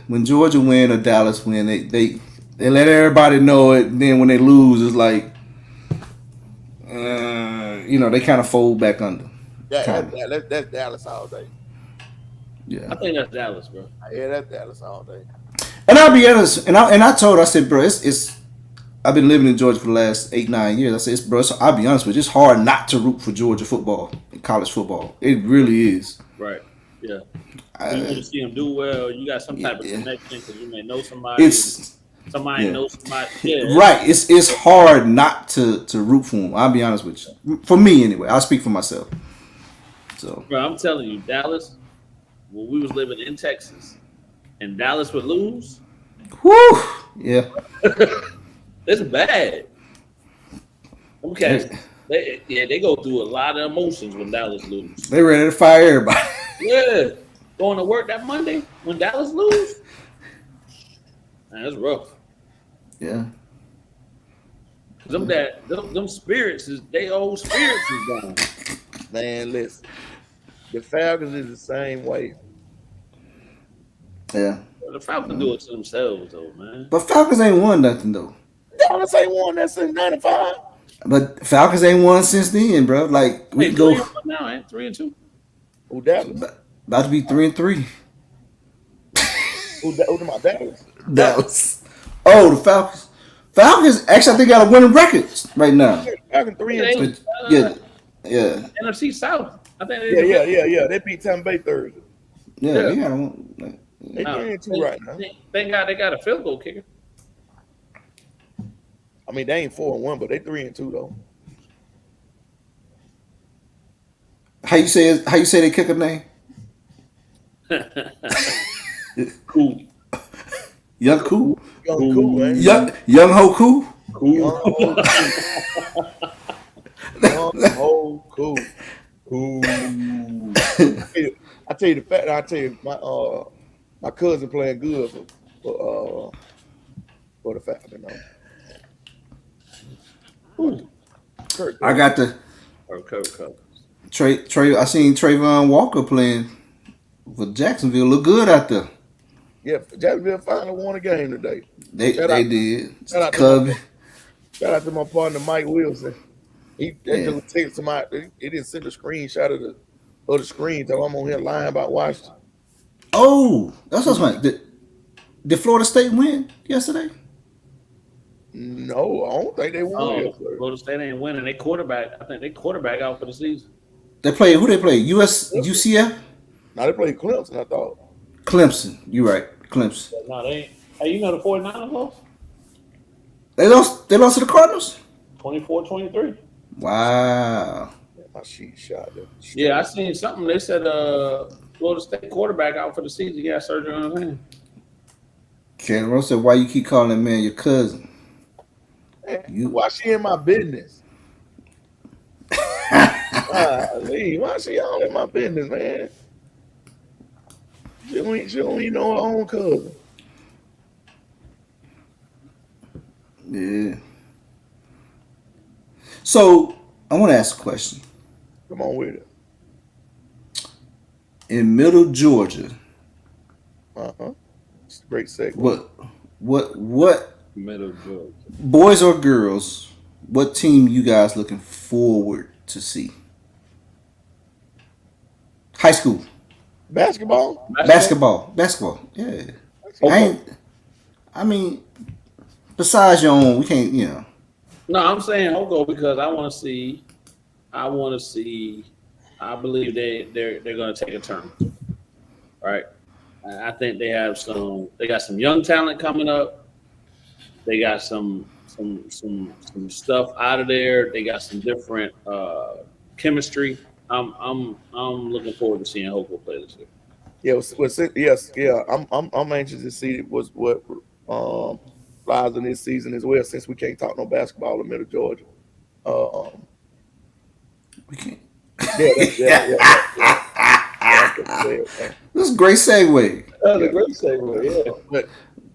when Georgia win or Dallas win they let everybody know it, and then when they lose it's like they kind of fold back under. That's Dallas all day. Yeah. I think that's Dallas, bro. Yeah, that's Dallas all day. And I'll be honest, I said, bro, it's I've been living in Georgia for the last 8-9 years. I said, bro, I'll be honest with you, it's hard not to root for Georgia football, college football. It really is. Right. Yeah. You want to see them do well. You got some type of connection because you may know somebody. Somebody knows somebody. Yeah. Right. It's hard not to root for them. I'll be honest with you. For me, anyway. I'll speak for myself. So, Bro, I'm telling you, Dallas. When we was living in Texas, and Dallas would lose. whew, yeah. It's bad. Okay. They go through a lot of emotions when Dallas lose. They ready to fire everybody. Yeah. Going to work that Monday when Dallas lose. Man, that's rough. Yeah. Them spirits they old spirits is gone. Man, listen. The Falcons is the same way. Yeah. The Falcons do it to themselves though, man. But Falcons ain't won nothing though. Dallas ain't won that since '95. But Falcons ain't won since then, bro. Like we Hey, go 3-1 now, ain't 3-2. Who Dallas? about to be 3-3. Who my Dallas? Dallas. Oh, the Falcons. Falcons actually I think got a winning record right now. Falcons 3-2. But, yeah. NFC South. I think they Yeah. They beat Tampa Bay Thursday. Yeah, Yeah. they got one. They 3-2 right now. Thank God they got a field goal kicker. I mean, they ain't 4-1, but they 3-2 though. How you say they kicker name? Cool. Young Cool. Young Cool, man. Young Ho Cool. Young Cool. Cool. I tell you the fact. I tell you my cousin playing good for the Falcons. I got the Trey. I seen Trayvon Walker playing for Jacksonville. Look good out there. Yeah, Jacksonville finally won a game today. They did. Shout out Cubby. Shout out to my partner Mike Wilson. He just texted somebody. He didn't send a screenshot of the screen. So I'm on here lying about Washington. Oh, that's what's right. Did Florida State win yesterday? No, I don't think they won. Yesterday. Florida State ain't winning. I think they quarterback out for the season. They play who? They play UCF. Now they played Clemson. I thought. Clemson. You right, Clemson. No, they ain't. Hey, you know the 49ers lost? They lost to the Cardinals. 24-23. Wow. My sheet shot them. Yeah, I seen something. They said Florida State quarterback out for the season. He got surgery on his hand. Ken Rose said, "Why you keep calling that man your cousin?" Why she in my business? Why she all in my business, man? She don't even know her own cousin. Yeah. So I want to ask a question. Come on with it. In Middle Georgia, It's a great segue. What Middle Georgia. boys or girls? What team you guys looking forward to see? High school Basketball. Basketball? basketball. Yeah, I Okay. ain't. I mean, besides your own, we can't. You know. No, I'm saying Hoko because I want to see. I want to see. I believe they're going to take a turn, right? I think they have some. They got some young talent coming up. They got some stuff out of there. They got some different chemistry. I'm looking forward to seeing Hoko play this year. Yeah, yes, yeah. I'm anxious to see what um flies in this season as well. Since we can't talk no basketball in Middle Georgia. Um, We can't. yeah. I couldn't say it, man. This is a great segue. That's a Yeah, great segue. Yeah.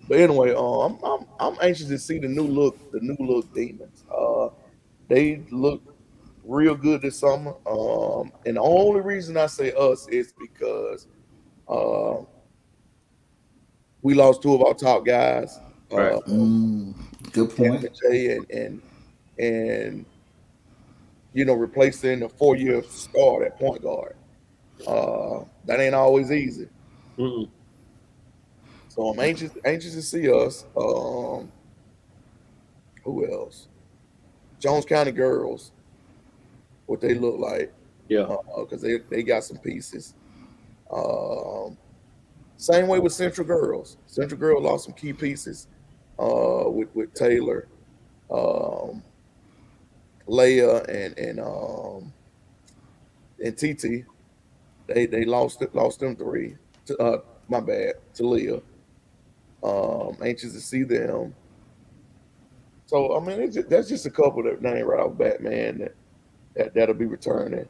but anyway, I'm anxious to see the new look demons. They look real good this summer. And the only reason I say us is because uh, we lost two of our top guys, Right. Good Tanner point. Jay and replacing a 4-year star at point guard. That ain't always easy. Mm-mm. So I'm anxious to see us. Who else? Jones County girls, what they look like, Yeah. because they got some pieces. Um, Same way with Central girls. Central girls lost some key pieces with Taylor, um, Leia, and TT. They lost them three. My bad, to Leah. Anxious to see them. So I mean, that's just a couple that name right off bat, man. That'll be returning.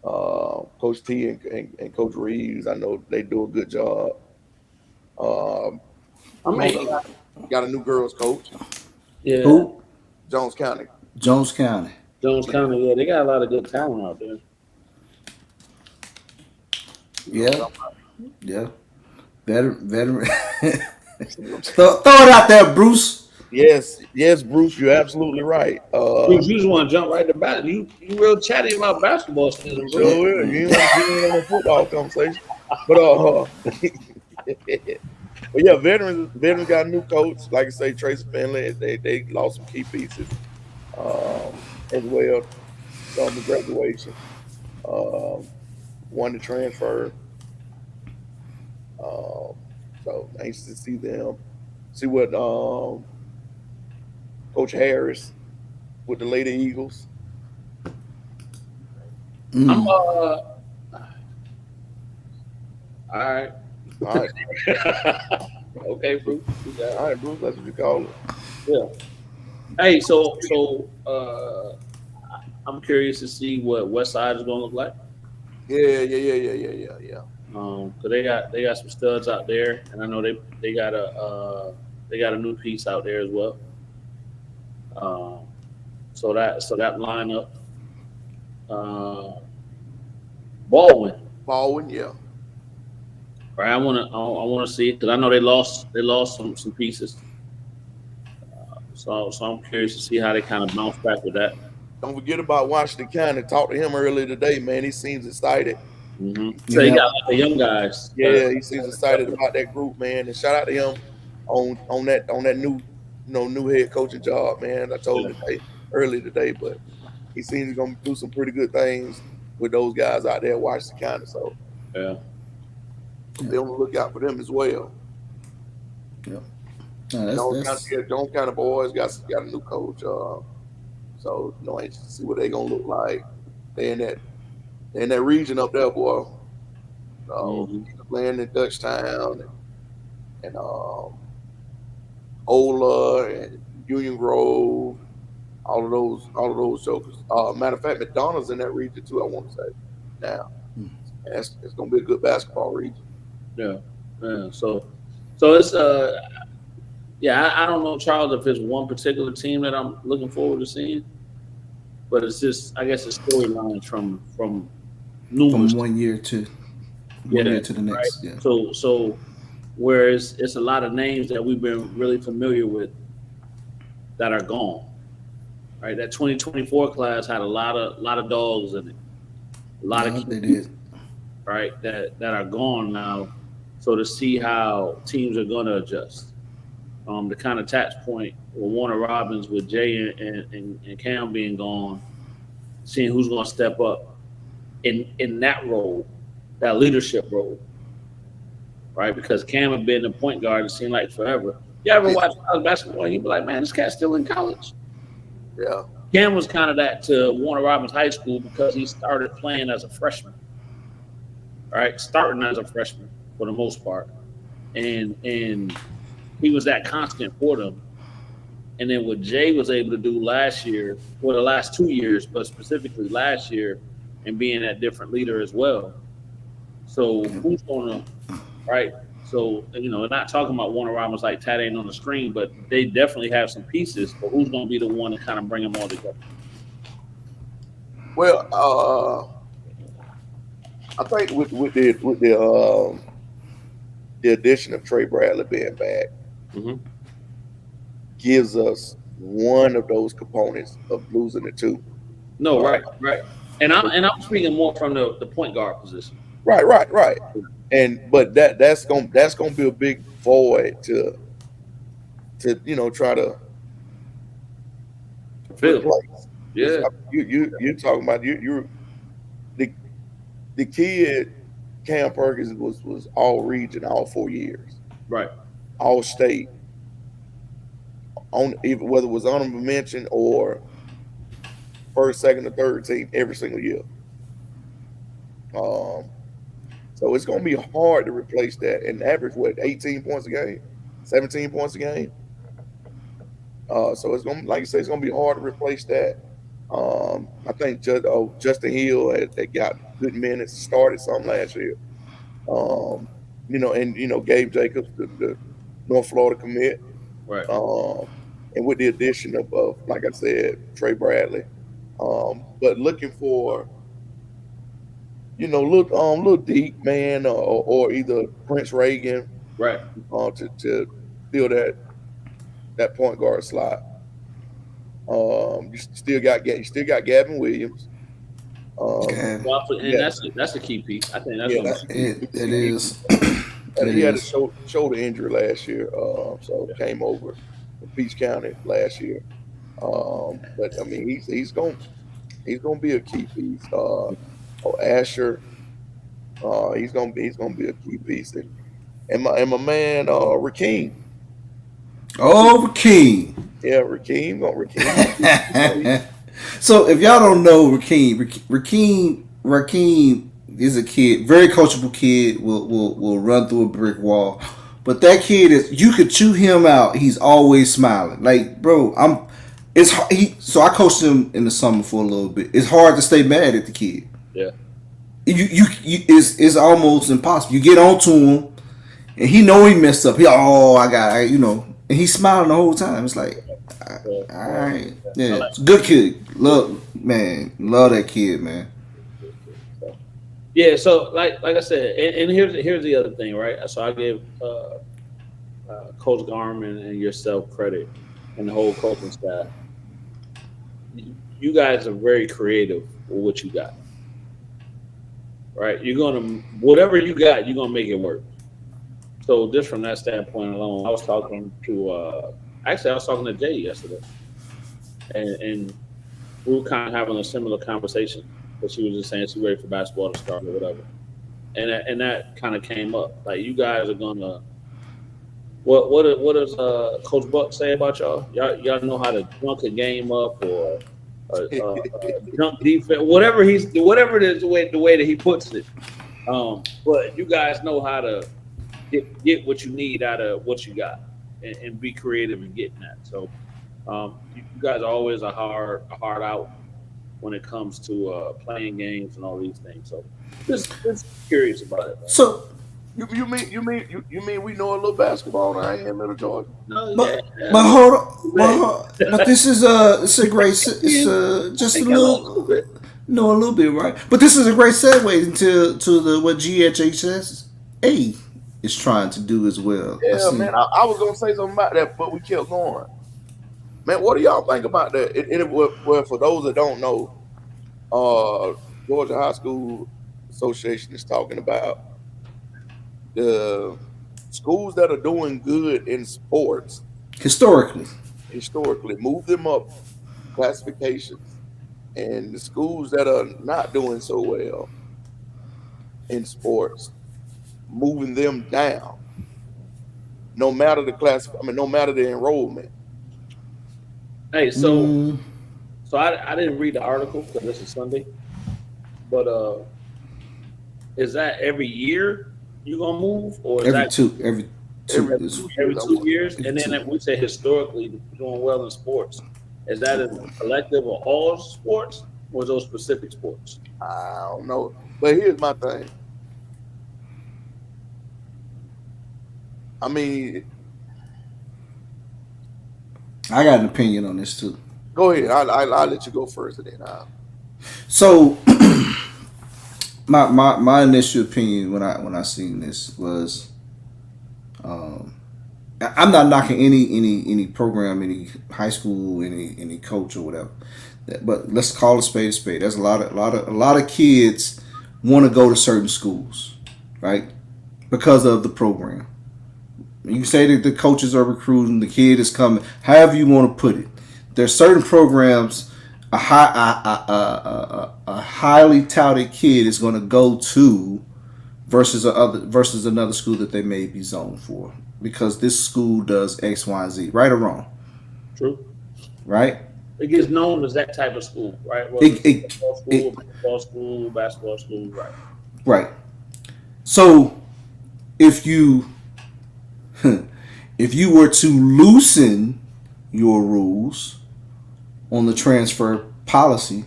Coach T and Coach Reeves, I know they do a good job. Um, I mean, got a new girls coach, yeah. Who? Jones County. Jones County. Jones County. Yeah, they got a lot of good talent out there. You know what Yeah, I'm talking yeah. Veteran. about. Throw it out there, Bruce. Yes, Bruce, you're absolutely right. Bruce, you just want to jump right to bat. You real chatty about basketball season, bro. Sure will. You ain't want to get in on a football conversation, but but yeah, veterans got a new coach. Like I say, Tracy Finley. They lost some key pieces as well. Some to graduation. Um, One to transfer. Um, so anxious to see them. See what Coach Harris with the Lady Eagles. I'm Mm. all right. All right, Okay, Bruce. You got it. all right, Bruce. That's what you call it. Yeah. Hey, so I'm curious to see what West Side is going to look like. Yeah. Cause they got some studs out there, and I know they got a new piece out there as well. Um, so that lineup, uh, Baldwin, Baldwin, yeah. right? I wanna see it because I know they lost some pieces. So I'm curious to see how they kind of bounce back with that. Don't forget about Washington County. Talked to him earlier today, man. He seems excited. So you Yeah. got a lot of young guys. Yeah, he seems excited about that group, man. And shout out to him on that new new head coaching job, man. I told him earlier today, but he seems he's gonna do some pretty good things with those guys out there in Washington County. So Yeah. be on the lookout for them as well. Yeah. No, that's Jones County boys got a new coach. So anxious to see what they gonna look like. They in that region up there, boy. Mhm. Playing in Dutchtown and Ola and Union Grove, all of those jokers. Matter of fact, McDonald's in that region too. I want to say now, and it's gonna be a good basketball region. Yeah. Yeah. So it's yeah. I don't know, Charles, if it's one particular team that I'm looking forward to seeing, but it's just I guess it's storylines from numerous. from one year to Yeah, the next. Yeah. So Whereas it's a lot of names that we've been really familiar with that are gone. Right, that 2024 class had a lot of dogs in it, a lot of Yeah, they keys, did. right, that are gone now. So to see how teams are going to adjust, the kind of tax point with Warner Robins, with Jay and Cam being gone, seeing who's going to step up in that role, that leadership role, right? Because Cam had been a point guard, it seemed like forever. You ever Yeah, watch college basketball and you be like, man, this cat's still in college. yeah. Cam was kind of that to Warner Robins High School because he started playing as a freshman, right? Starting as a freshman for the most part, and he was that constant for them. And then what Jay was able to do last year, well, the last 2 years, but specifically last year, and being that different leader as well. So who's gonna, right? So we're not talking about Warner Robins like Tat ain't on the screen, but they definitely have some pieces. But who's gonna be the one to kind of bring them all together? Well, I think the addition of Trey Bradley being back Mm-hmm. gives us one of those components of losing the two. No, Uh, right. And I'm speaking more from the point guard position. right. But that's gonna be a big void to try to Phil. replace. Yeah. You're talking about the the kid Cam Perkins was all region all 4 years, Right. all state, on even whether it was honorable mention or first, second, or third team every single year. Um, so it's gonna be hard to replace that and average 18 points a game, 17 points a game. So it's gonna, like you say, it's gonna be hard to replace that. I think Justin Hill had got good minutes, started some last year. Um, and Gabe Jacobs, the North Florida commit, Right. and with the addition of like I said, Trey Bradley, but looking for little deep man or either Prince Reagan Right. to fill that point guard slot. You still got Gavin Williams. Okay. Well, and Yeah, that's a key piece. I think that's yeah, gonna that's be It is. and It he had a is. shoulder injury last year, so came over from Peach County last year. But I mean, he's gonna be a key piece. Asher, he's gonna be a key piece, and my man Rakeem, Oh, King. yeah, Rakeem. So if y'all don't know Rakeem is a kid, very coachable kid. Will run through a brick wall, but that kid is, you could chew him out. He's always smiling. Like, bro, So I coached him in the summer for a little bit. It's hard to stay mad at the kid. yeah. It's almost impossible. You get onto him, and he know he messed up. And he's smiling the whole time. It's like, all right, yeah, it's a good kid. Love that kid, man. Yeah, so like I said, and here's the other thing, right? So I give Coach Garmin and yourself credit, and the whole coaching staff. You guys are very creative with what you got, right? Whatever you got, you're gonna make it work. So just from that standpoint alone, I was talking to Jay yesterday, and we were kind of having a similar conversation. But she was just saying she's ready for basketball to start or whatever, and that kind of came up. Like, you guys are gonna, what does Coach Buck say about y'all? Y'all know how to dunk a game up, or dunk defense, whatever it is, the way that he puts it. But you guys know how to get what you need out of what you got, and be creative in getting that. So you guys are always a hard out when it comes to playing games and all these things. So just curious about it. So, You mean we know a little basketball now in Middle Georgia? No, but yeah. but hold on, but this is it's a great, it's just a little bit. no, a little bit, right? But this is a great segue to the what GHHS is trying to do as well. Yeah, man. I was gonna say something about that, but we kept going. Man, what do y'all think about that? Well, for those that don't know, Georgia High School Association is talking about the schools that are doing good in sports historically. move them up classifications, and the schools that are not doing so well in sports, moving them down. No matter the class, no matter the enrollment. Hey, so I didn't read the article because this is Sunday, but is that every year you gonna move, or is every two every 2 years? And then if we say historically doing well in sports, is that a collective of all sports or those specific sports? I don't know, but here's my thing. I mean, I got an opinion on this too. Go ahead. I'll let you go first, and then So my initial opinion when I seen this was, I'm not knocking any program, any high school, any coach or whatever, but let's call a spade a spade. There's a lot of kids want to go to certain schools, right? Because of the program. You say that the coaches are recruiting, the kid is coming, however you want to put it. There's certain programs a highly touted kid is going to go to versus another school that they may be zoned for because this school does X, Y, and Z, right or wrong? True. Right? It gets known as that type of school, right? Well, football school, basketball school, right? Right. So if you were to loosen your rules on the transfer policy,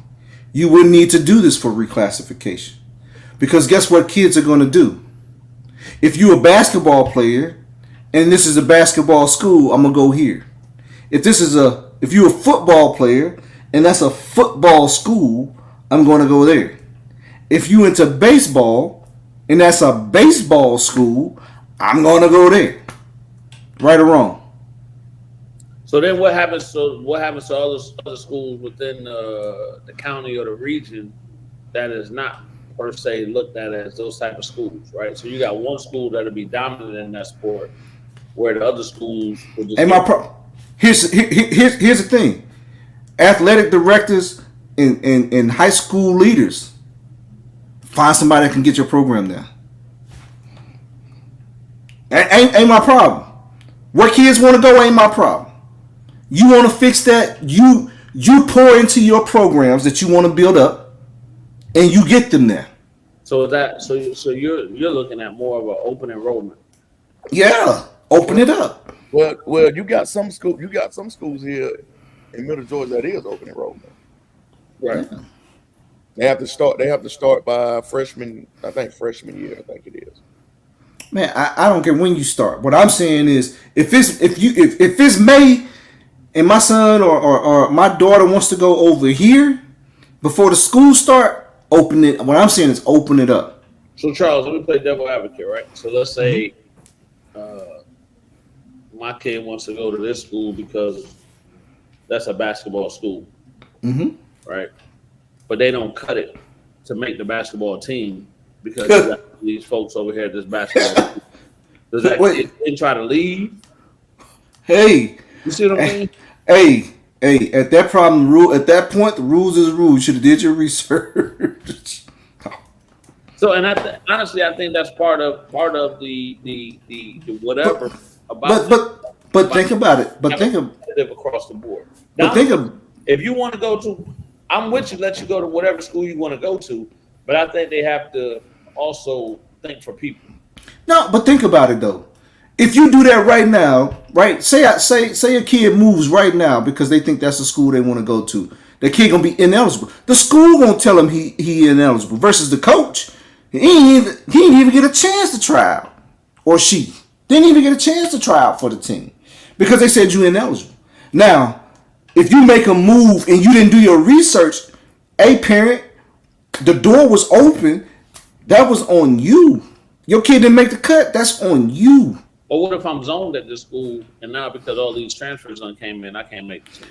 you wouldn't need to do this for reclassification. Because guess what kids are going to do? If you're a basketball player and this is a basketball school, I'm going to go here. If you're a football player and that's a football school, I'm going to go there. If you into baseball and that's a baseball school, I'm going to go there. Right or wrong? So then what happens to other schools within the county or the region that is not per se looked at as those type of schools, right? So you got one school that'll be dominant in that sport where the other schools will just here's the thing. Athletic directors and high school leaders, find somebody that can get your program there. Ain't my problem. Where kids want to go ain't my problem. You want to fix that, you pour into your programs that you want to build up, and you get them there. So you're looking at more of an open enrollment. Yeah, open it up. Well, you got some schools here in Middle Georgia that is open enrollment. Right. Yeah. They have to start by freshman year, I think it is. Man, I don't care when you start. What I'm saying is, if it's May and my son or my daughter wants to go over here before the school start, open it. What I'm saying is open it up. So Charles, let me play devil advocate, right? So let's say my kid wants to go to this school because that's a basketball school, right? But they don't cut it to make the basketball team because you got these folks over here at this basketball school. Does that kid try to leave? Hey, you see what I mean? Hey, at that point, the rules is the rules. You should have did your research. So, and honestly, I think that's part of the whatever But think about it. But think of across the board. But think of if you want to go to, I'm with you. Let you go to whatever school you want to go to, but I think they have to also think for people. No, but think about it though. If you do that right now, right? Say a kid moves right now because they think that's the school they want to go to. The kid gonna be ineligible. The school won't tell him he ineligible. Versus the coach, he didn't even get a chance to try out, or she didn't even get a chance to try out for the team because they said you ineligible. Now, if you make a move and you didn't do your research, a parent, the door was open. That was on you. Your kid didn't make the cut. That's on you. But what if I'm zoned at this school and now because all these transfers done came in, I can't make the team?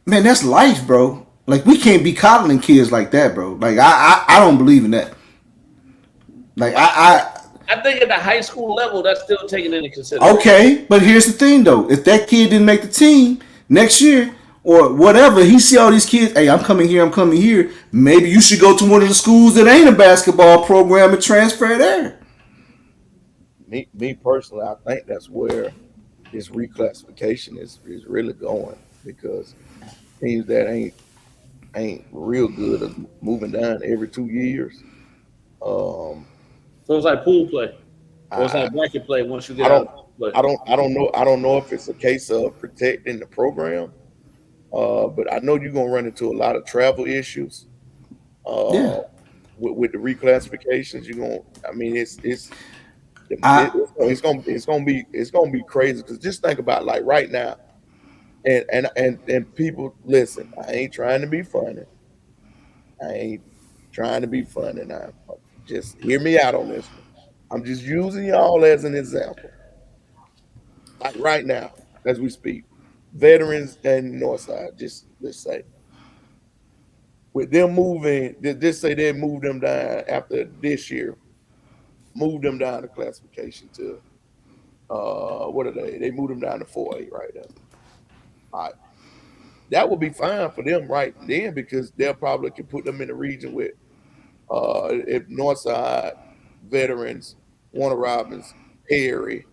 Man, that's life, bro. Like we can't be coddling kids like that, bro. Like I don't believe in that. Like I think at the high school level, that's still taken into consideration. okay, but here's the thing though. If that kid didn't make the team next year or whatever, he see all these kids, hey, I'm coming here, I'm coming here. Maybe you should go to one of the schools that ain't a basketball program and transfer there. Me personally, I think that's where this reclassification is really going because teams that ain't real good at moving down every 2 years. So it's like pool play, or it's I, like bracket play once you I get don't out of play. I don't know if it's a case of protecting the program, but I know you're gonna run into a lot of travel issues. Yeah. With the reclassifications, you're gonna. I mean, I it's gonna be crazy because just think about like right now, and people listen. I ain't trying to be funny. I ain't trying to be funny now. Just hear me out on this one. I'm just using y'all as an example. Like right now, as we speak, veterans and Northside, just let's say, with them moving, just say they moved them down after this year, moved them down to classification to what are they? They moved them down to 4A right now. All right. That would be fine for them right then because they'll probably can put them in the region with if Northside, veterans, Warner Robins, Perry,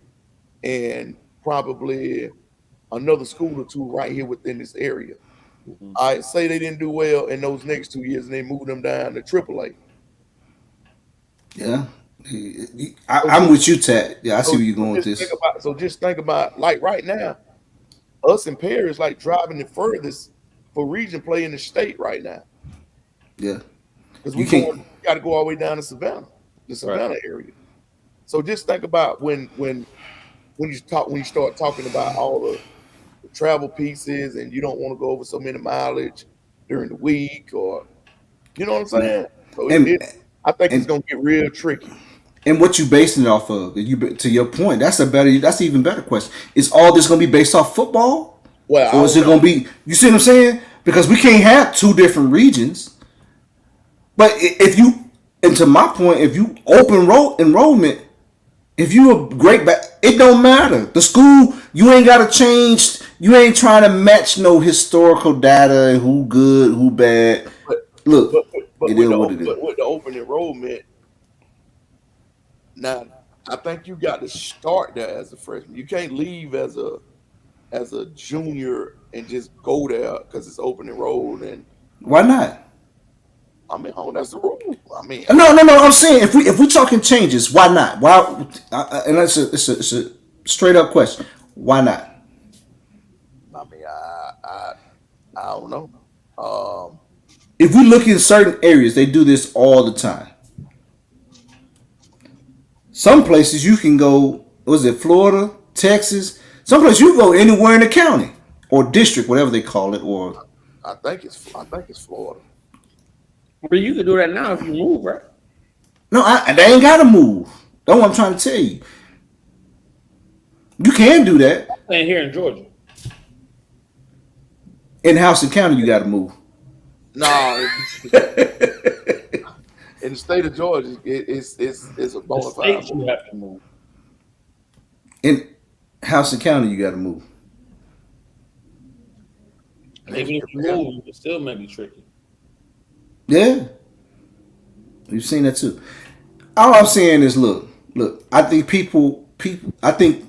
and probably another school or two right here within this area. Mhm. I say they didn't do well in those next 2 years and they moved them down to AAA. yeah. I'm with you, Tat. Yeah, I see So where you're going with this. just think about like right now, us and Perry is like driving the furthest for region play in the state right now. Yeah. Because You can't. we got to go all the way down to Savannah, the Savannah area. So just think about when you start talking about all the travel pieces and you don't want to go over so many mileage during the week or you know what I'm saying. So And I think it's and gonna get real tricky. and what you basing it off of? To your point, that's an even better question. Is all this going to be based off football, Well, or I is don't it going know. to be? You see what I'm saying? Because we can't have two different regions. But if you, and to my point, if you open enrollment, if you a great it don't matter. The school, you ain't got to change. You ain't trying to match no historical data and who good, who bad. But Look, but it is what it is. with the open enrollment, now I think you got to start there as a freshman. You can't leave as a junior and just go there because it's open enrolled. And Why not? I mean, oh, that's the rule. I mean, No. I'm saying if we talking changes, why not? Why? And it's a straight up question. Why not? I mean, I don't know. Um, If we look in certain areas, they do this all the time. Some places you can go. Was it Florida, Texas? Some places you can go anywhere in the county or district, whatever they call it. Or I think it's Florida. But you can do that now if you move, right? no, they ain't got to move. That's what I'm trying to tell you. You can do that And here in Georgia. in Houston County. You got to move. No, in the state of Georgia, it's a The bona states fide. you have to move. In Houston County, you got to move. Even if you move, it still may be tricky. Yeah, we've seen that too. All I'm saying is, look. I think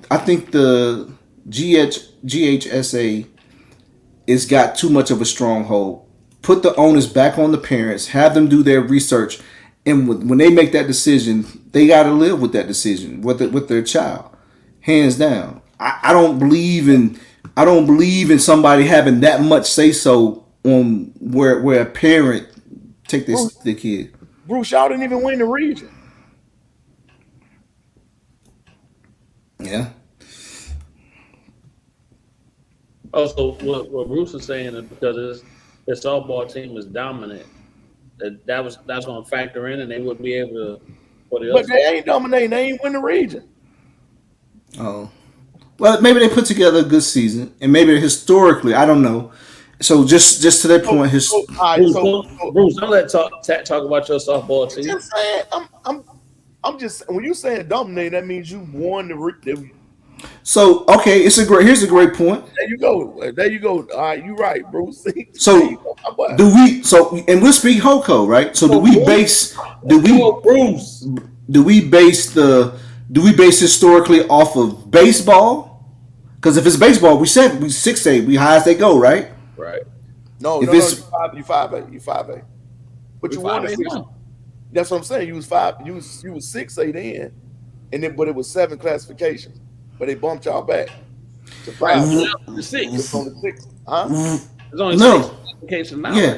I think the GHSA has got too much of a stronghold. Put the onus back on the parents. Have them do their research, and when they make that decision, they got to live with that decision with their child, hands down. I don't believe in somebody having that much say so on where a parent take the kid. Bruce, y'all didn't even win the region. Yeah. Also, what Bruce is saying is because his softball team is dominant, that's going to factor in, and they wouldn't be able to for the other. But they ain't dominating. They ain't win the region. Oh, well, maybe they put together a good season, and maybe historically, I don't know. So just to that point, All right, Bruce, don't let talk about your softball team. just saying, I'm just when you saying dominate, that means you won the. so okay, here's a great point. There you go. There you go. All right, you right, Bruce. So There you go. and we'll speak Hoko, right? So do we base Bruce? do we base historically off of baseball? Because if it's baseball, we said we 6A, we high as they go, right? Right. No, If no, it's- you 5A. But you won the 5A six. now. That's what I'm saying. You was 6A then, but it was 7 classifications. But they bumped y'all back to 5. The six. It's only 6, huh? There's only No. 6 applications now. Yeah,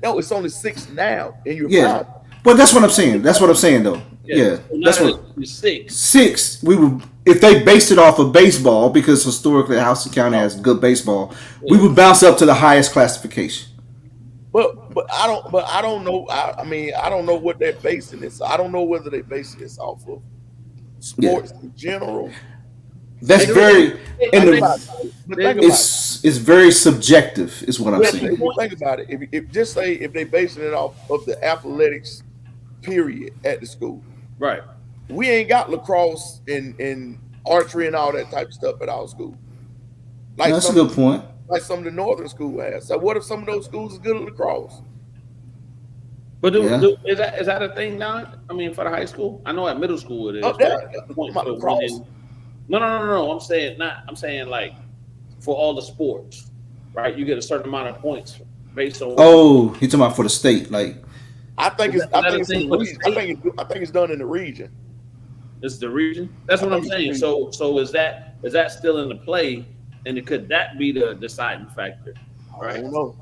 No, it's only 6 now, and you're yeah. 5. But that's what I'm saying. That's what I'm saying, though. Yeah, So now that's what. it's 6. 6, we would, if they based it off of baseball, because historically Houston County has good baseball, we would bounce up to the highest classification. But I don't know. I mean, I don't know what they're basing this. I don't know whether they're basing this off of sports in general. That's very, and Think about it. But think about it. it's very subjective, is what I'm If saying. you think about it, if just say if they basing it off of the athletics period at the school, Right. we ain't got lacrosse and archery and all that type of stuff at our school. Like That's a some, good point. like some of the northern school has. So what if some of those schools is good at lacrosse? But Yeah. is that a thing now? I mean, for the high school, I know at middle school it is. Up there, Points about for lacrosse. winning. No. I'm saying not. I'm saying like for all the sports, right? You get a certain amount of points based on. Oh, you're talking about for the state, like I think Is it's. that I a think it's. thing In for the the region. I think it's done in the region. It's the region. That's what I'm saying. So is that still in the play? And could that be the deciding factor? I Right. don't know.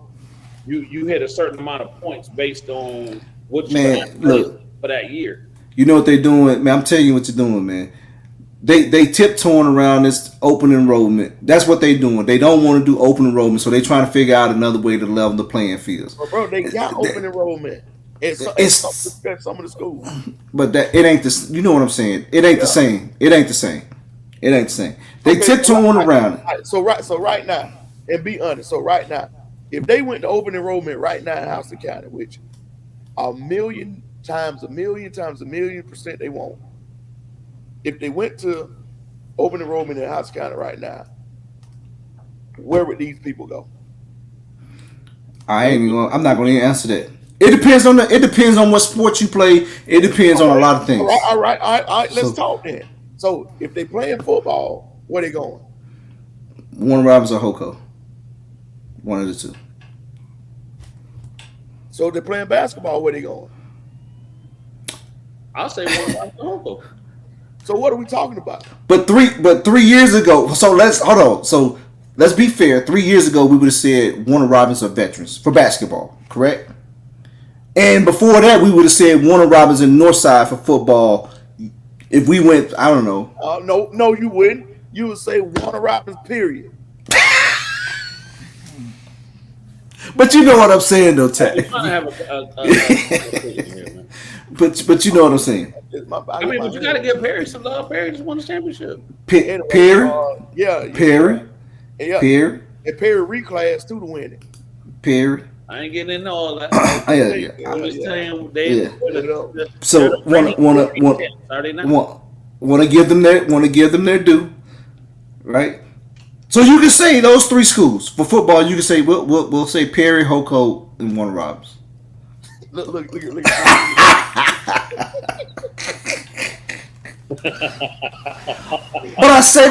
You hit a certain amount of points based on what you Man, got look. for that year. you know what they're doing, man. I'm telling you what you're doing, man. They tiptoeing around this open enrollment. That's what they doing. They don't want to do open enrollment, so they trying to figure out another way to level the playing fields. But bro, they got open enrollment. It's some of the schools. But that it ain't the. You know what I'm saying? It ain't the same. It ain't the same. It ain't the same. They Okay, tiptoeing around it. So right now, and be honest. So right now, if they went to open enrollment right now in Houston County, which a million times % they won't. If they went to open enrollment in Houston County right now, where would these people go? I'm not going to answer that. It depends on what sport you play. It depends on a lot of things. All right. Let's So- talk then. So if they playing football, where they going? Warner Robins or Hoko. One of the two. So if they're playing basketball, where they going? I'll say one about the Hoko. So what are we talking about? But 3 years ago, so let's hold on. So let's be fair. 3 years ago, we would have said Warner Robins or veterans for basketball, correct? And before that, we would have said Warner Robins and Northside for football. If we went, I don't know. No, you wouldn't. You would say Warner Robins, period. But you know what I'm saying, though, We're Ty. trying to have a here, man. But you know what I'm saying. I mean, but you got to give Perry some love. Perry just won the championship. Anyway, Perry, yeah, Perry, yeah. Perry, And Perry reclassed too to win it. Perry. I ain't getting into all that. Yeah. I'm just saying they. Yeah. So want to give them their due, right? So you can say those 3 schools for football. You can say we'll say Perry, Hoko, and Warner Robins. Look. But I say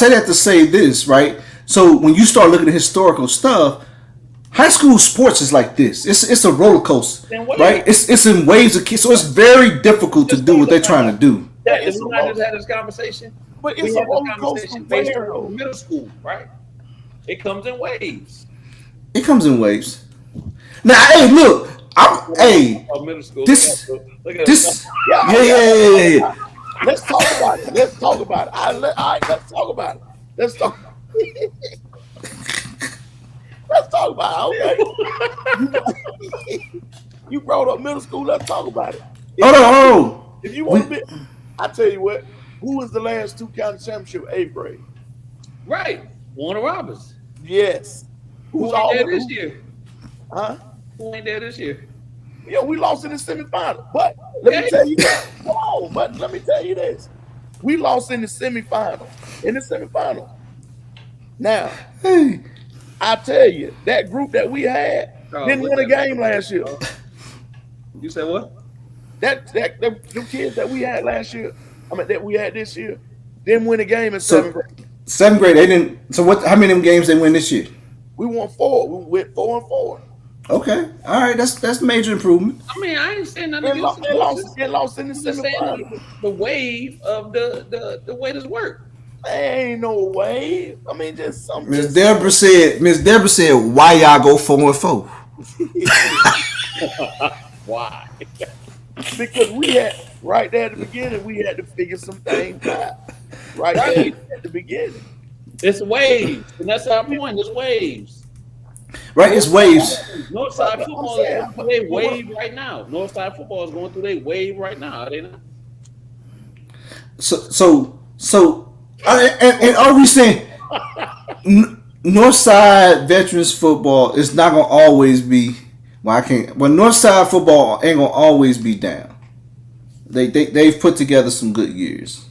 that to say this, right? So when you start looking at historical stuff, high school sports is like this. It's a roller coaster, right? It's in waves of kids, so it's very difficult to do what they're trying to do. Yeah, we not just had this conversation. But We it's had a this roller coaster conversation based where? on middle school, right? It comes in waves. It comes in waves. Now, hey, look, Middle school. this, Look at this, Yeah. yeah. Let's talk about it. Let's talk about it. All right, let's talk about it. Let's talk. Let's talk about it. Okay. You brought up middle school. Let's talk about it. If you want to be, I tell you what. Who was the last 2 county championship 8th grade? Right, Warner Robins. Yes. Who ain't there this year? Huh? Who ain't there this year? Yeah, we lost in the semifinal. But let me tell you this. Hold on, but let me tell you this. We lost in the semifinal. Now, I tell you, that group that we had didn't win a game last year. You said what? The kids that we had last year, that we had this year, didn't win a game in 7th grade. 7th grade, they didn't. So what? How many of them games they win this year? We won 4. We went 4-4. Okay, all right, that's major improvement. I mean, I ain't saying nothing against They lost in the semifinal. The wave of the way this work. There ain't no way. I mean, just something. Miss Deborah said, why y'all go 4-4? Why? Because we had right there at the beginning, we had to figure some things out. Right there at the beginning. It's waves, and that's our point. It's waves. Right, it's waves. Northside football is going through their wave right now. Northside football is going through their wave right now. Are they not? So, and are we saying Northside veterans football is not gonna always be? Well, I can't. Well, Northside football ain't gonna always be down. They've put together some good years.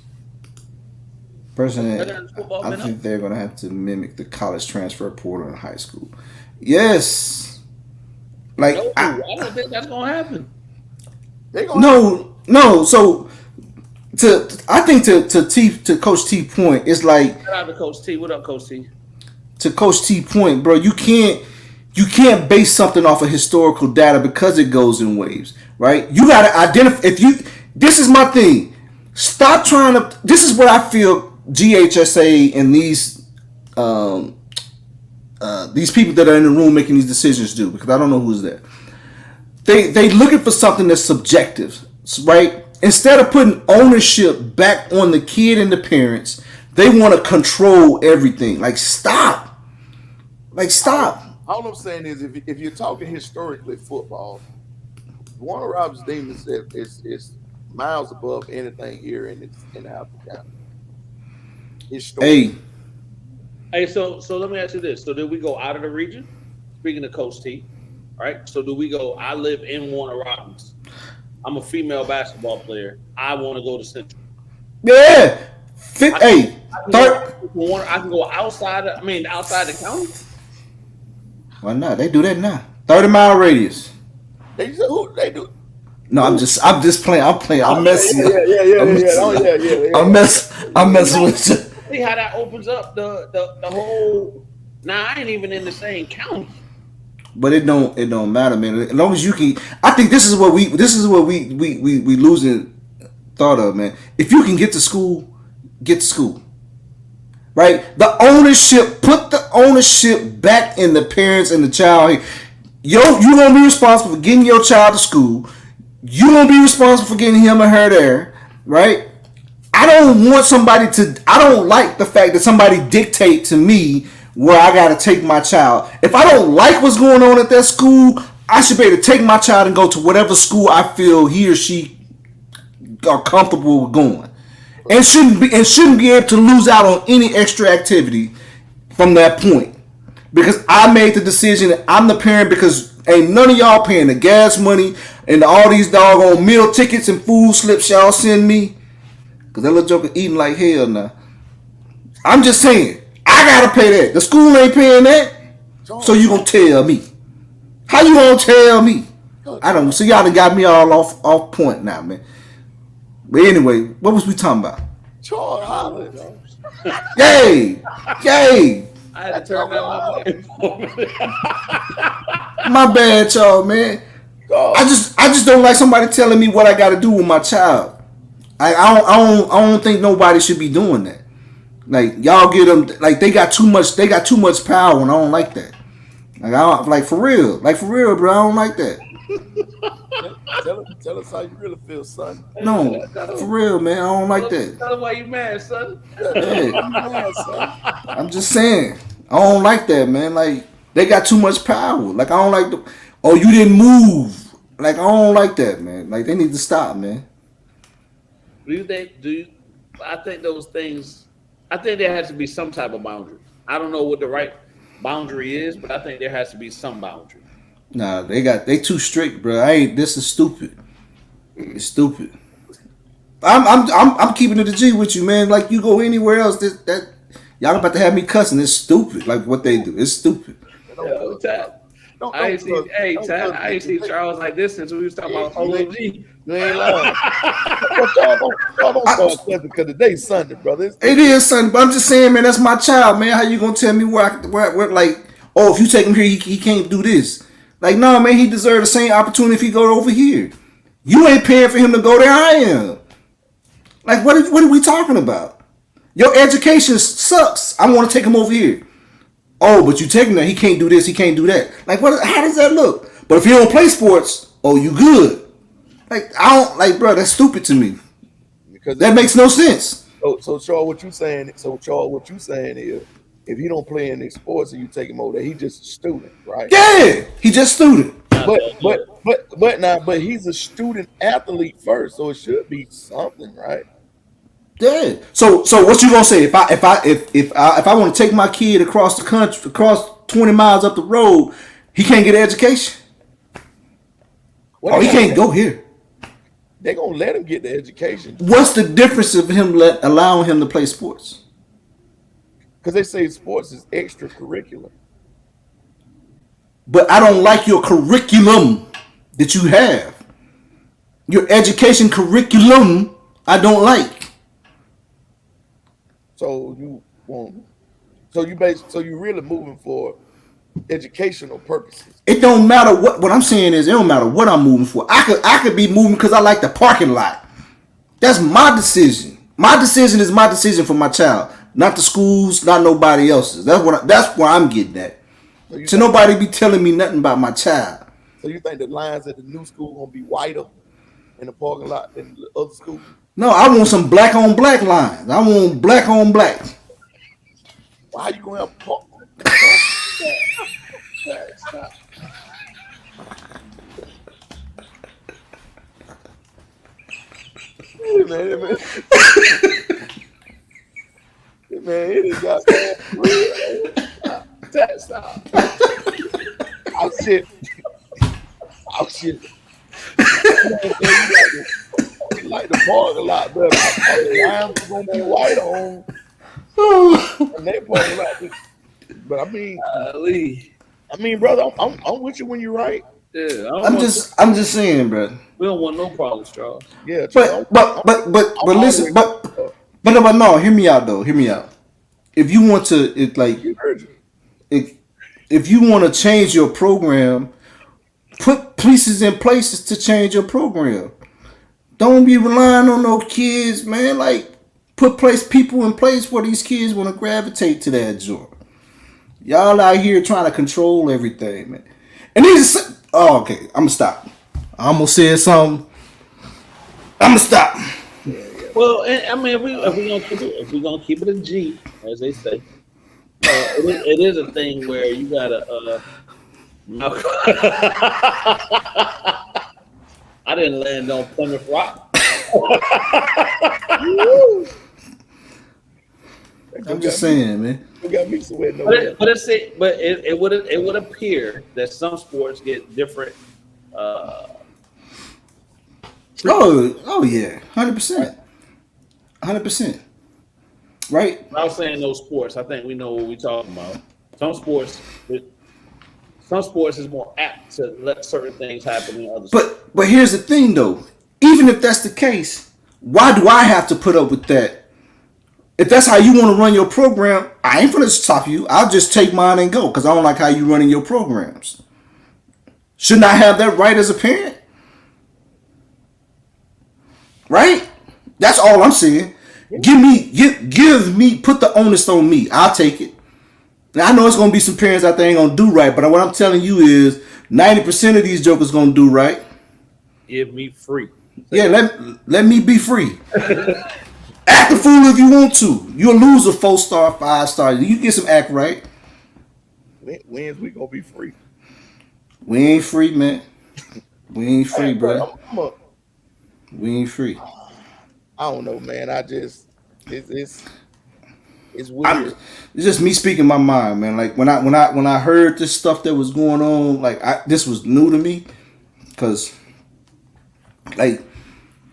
Personally, I think they're gonna have to mimic the college transfer portal in high school. Yes, like I don't think that's gonna happen. No. So I think to Coach T point, it's like shout out to Coach T. What up, Coach T? To Coach T point, bro, you can't base something off of historical data because it goes in waves, right? You gotta identify this is my thing. Stop trying to. This is what I feel GHSA and these people that are in the room making these decisions do, because I don't know who's there. They looking for something that's subjective, right? Instead of putting ownership back on the kid and the parents, they want to control everything. Like, stop. All I'm saying is, if you're talking historically football, Warner Robins Demons is miles above anything here in Alpha County. Hey, so let me ask you this. So did we go out of the region? Speaking of Coach T, right? So do we go, I live in Warner Robins. I'm a female basketball player. I want to go to Central. Yeah. I can go outside the county. Why not? They do that now. 30-mile radius. They do. No, I'm just playing. I'm messing. Yeah. I'm messing with you. See how that opens up the whole. Now I ain't even in the same county. But it don't matter, man. As long as you can, I think this is what we losing thought of, man. If you can get to school, right? The ownership, put the ownership back in the parents and the child. You gonna be responsible for getting your child to school. You gonna be responsible for getting him or her there, right? I don't like the fact that somebody dictate to me where I gotta take my child. If I don't like what's going on at that school, I should be able to take my child and go to whatever school I feel he or she are comfortable with going, and shouldn't be able to lose out on any extra activity from that point, because I made the decision that I'm the parent, because ain't none of y'all paying the gas money and all these doggone meal tickets and food slips y'all send me, because that little joker eating like hell now. I'm just saying, I gotta pay that. The school ain't paying that, so you gonna tell me? How you gonna tell me? I don't. So y'all done got me all off point now, man. But anyway, what was we talking about? Charles Holland. Yay! I had to turn that My bad, y'all, man. I just don't like somebody telling me what I got to do with my child. I don't think nobody should be doing that. Like, y'all get them, like, they got too much power, and I don't like that. For real, bro. I don't like that. Tell us how you really feel, son. No, for real, man. I don't like that. Tell them why you mad, son. I'm just saying, I don't like that, man. Like, they got too much power. Like, I don't like you didn't move. Like, I don't like that, man. Like, they need to stop, man. Do you think? Do you? I think those things. I think there has to be some type of boundary. I don't know what the right boundary is, but I think there has to be some boundary. Nah, they too strict, bro. This is stupid. It's stupid. I'm keeping it a G with you, man. Like, you go anywhere else, that y'all about to have me cussing. It's stupid. Like, what they do, it's stupid. Yeah, I ain't seen, I ain't seen Charles like this since we was talking about OG. You ain't lying. But y'all don't start cussing because today's Sunday, brother. It is Sunday, but I'm just saying, man, that's my child, man. How you gonna tell me where like, oh, if you take him here, he can't do this? Like, no, man, he deserves the same opportunity if he go over here. You ain't paying for him to go there. I am. Like, what are we talking about? Your education sucks. I want to take him over here. Oh, but you taking that, he can't do this, he can't do that. Like, what? How does that look? But if you don't play sports, oh, you good. Like, I don't, like, bro, that's stupid to me. Because that makes no sense. So Charles, what you saying is, if he don't play in these sports and you take him over there, he just a student, right? Yeah, he just student. But he's a student athlete first, so it should be something, right? Yeah. So what you gonna say if I want to take my kid across the country, across 20 miles up the road, he can't get an education? He can't go here. They're gonna let him get the education. What's the difference of him allowing him to play sports? Because they say sports is extracurricular. But I don't like your curriculum that you have. Your education curriculum, I don't like. So you really moving for educational purposes. It don't matter what I'm saying is, it don't matter what I'm moving for. I could be moving because I like the parking lot. That's my decision. My decision is my decision for my child, not the schools, not nobody else's. That's where I'm getting at. So nobody be telling me nothing about my child. So you think the lines at the new school gonna be whiter in the parking lot than the other school? No, I want some black on black lines. I want black on black. Why you gonna have park? Stop. Hey, man. Man, it is got bad. Stop. Oh shit. You like the parking lot, but the lines are gonna be white on. And they parking lot. But I mean, brother, I'm with you when you're right. Yeah, I'm just saying, bro. We don't want no problems, Charles. Yeah, but listen, but no, hear me out though. Hear me out. If you want to, if you want to change your program, put pieces in places to change your program. Don't be relying on no kids, man. Like, put people in place where these kids want to gravitate to that joint. Y'all out here trying to control everything, man. And these, okay, I'm gonna stop. I'm gonna say something. I'm gonna stop. Well, I mean, if we gonna keep it a G, as they say, it is a thing where you gotta. I didn't land on Plymouth Rock. I'm just saying, man. But it would appear that some sports get different. Oh yeah, 100%. Right? I was saying those sports. I think we know what we're talking about. Some sports is more apt to let certain things happen than others. But here's the thing, though. Even if that's the case, why do I have to put up with that? If that's how you want to run your program, I ain't gonna stop you. I'll just take mine and go because I don't like how you running your programs. Shouldn't I have that right as a parent? Right? That's all I'm saying. Give me, put the onus on me. I'll take it. Now, I know it's gonna be some parents out there ain't gonna do right, but what I'm telling you is 90% of these jokers gonna do right. Give me free. Yeah, let me be free. Act a fool if you want to. You'll lose a 4-star, 5-star. You get some act right. When's we gonna be free? We ain't free, man. We ain't free, Hey, bro, bro. We ain't free. I don't know, man. It's it's I'm. weird. It's just me speaking my mind, man. Like when I heard this stuff that was going on, like this was new to me, cause like,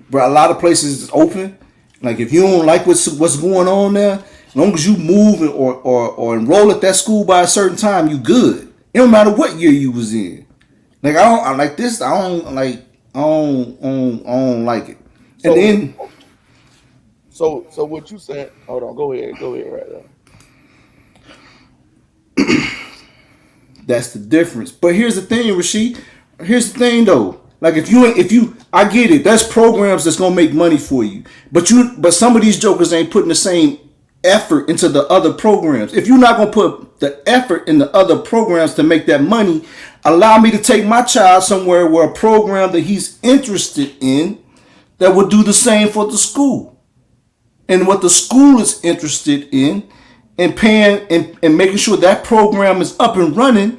bro, a lot of places is open. Like if you don't like what's going on there, as long as you move or enroll at that school by a certain time, you good. It don't matter what year you was in. Like I like this. I don't like. I don't like it. And So then so what you saying? Hold on, go ahead, right there. that's the difference. But here's the thing, Rasheed. Here's the thing, though. Like if you, I get it. That's programs that's gonna make money for you. But some of these jokers ain't putting the same effort into the other programs. If you're not gonna put the effort in the other programs to make that money, allow me to take my child somewhere where a program that he's interested in that would do the same for the school, and what the school is interested in, and paying and making sure that program is up and running.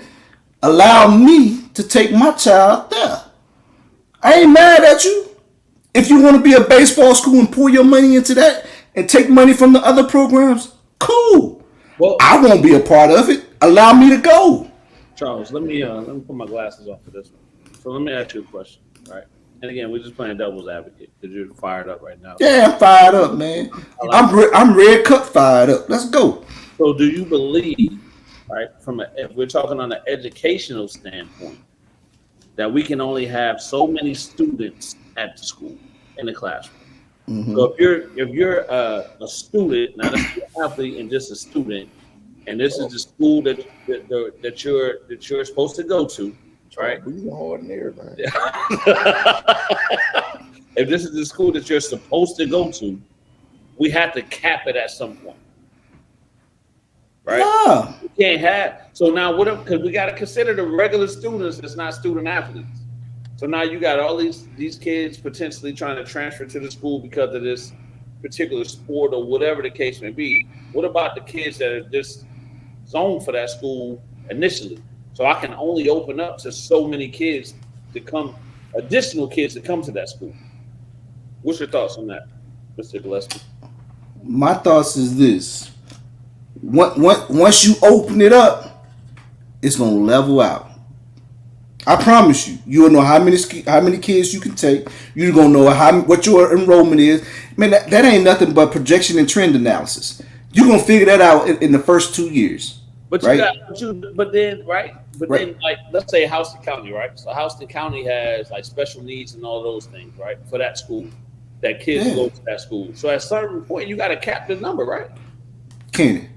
Allow me to take my child there. I ain't mad at you. If you want to be a baseball school and pour your money into that and take money from the other programs, cool. Well, I won't be a part of it. Allow me to go. Charles, let me put my glasses off for this one. So let me ask you a question, right? And again, we're just playing devil's advocate because you're fired up right now. Yeah, I'm fired up, man. I'm red cup fired up. Let's go. So do you believe, right, if we're talking on an educational standpoint, that we can only have so many students at the school in the classroom? So if you're a student, not a student athlete, and just a student, and this is the school that you're supposed to go to, right? Breathing hard and everything. If this is the school that you're supposed to go to, we have to cap it at some point, right? Nah. We can't have. So now what? Because we got to consider the regular students that's not student athletes. So now you got all these kids potentially trying to transfer to the school because of this particular sport or whatever the case may be. What about the kids that are just zoned for that school initially? So I can only open up to so many kids to come, additional kids to come to that school. What's your thoughts on that, Mr. Gillespie? My thoughts is this: once you open it up, it's gonna level out. I promise you. You'll know how many kids you can take. You're gonna know what your enrollment is. Man, that ain't nothing but projection and trend analysis. You're gonna figure that out in the first 2 years. But right? then like let's say Houston County, right? So Houston County has like special needs and all those things, right? For that school, that kids go to that school. So at a certain point, you got to cap the number, right? Kenny.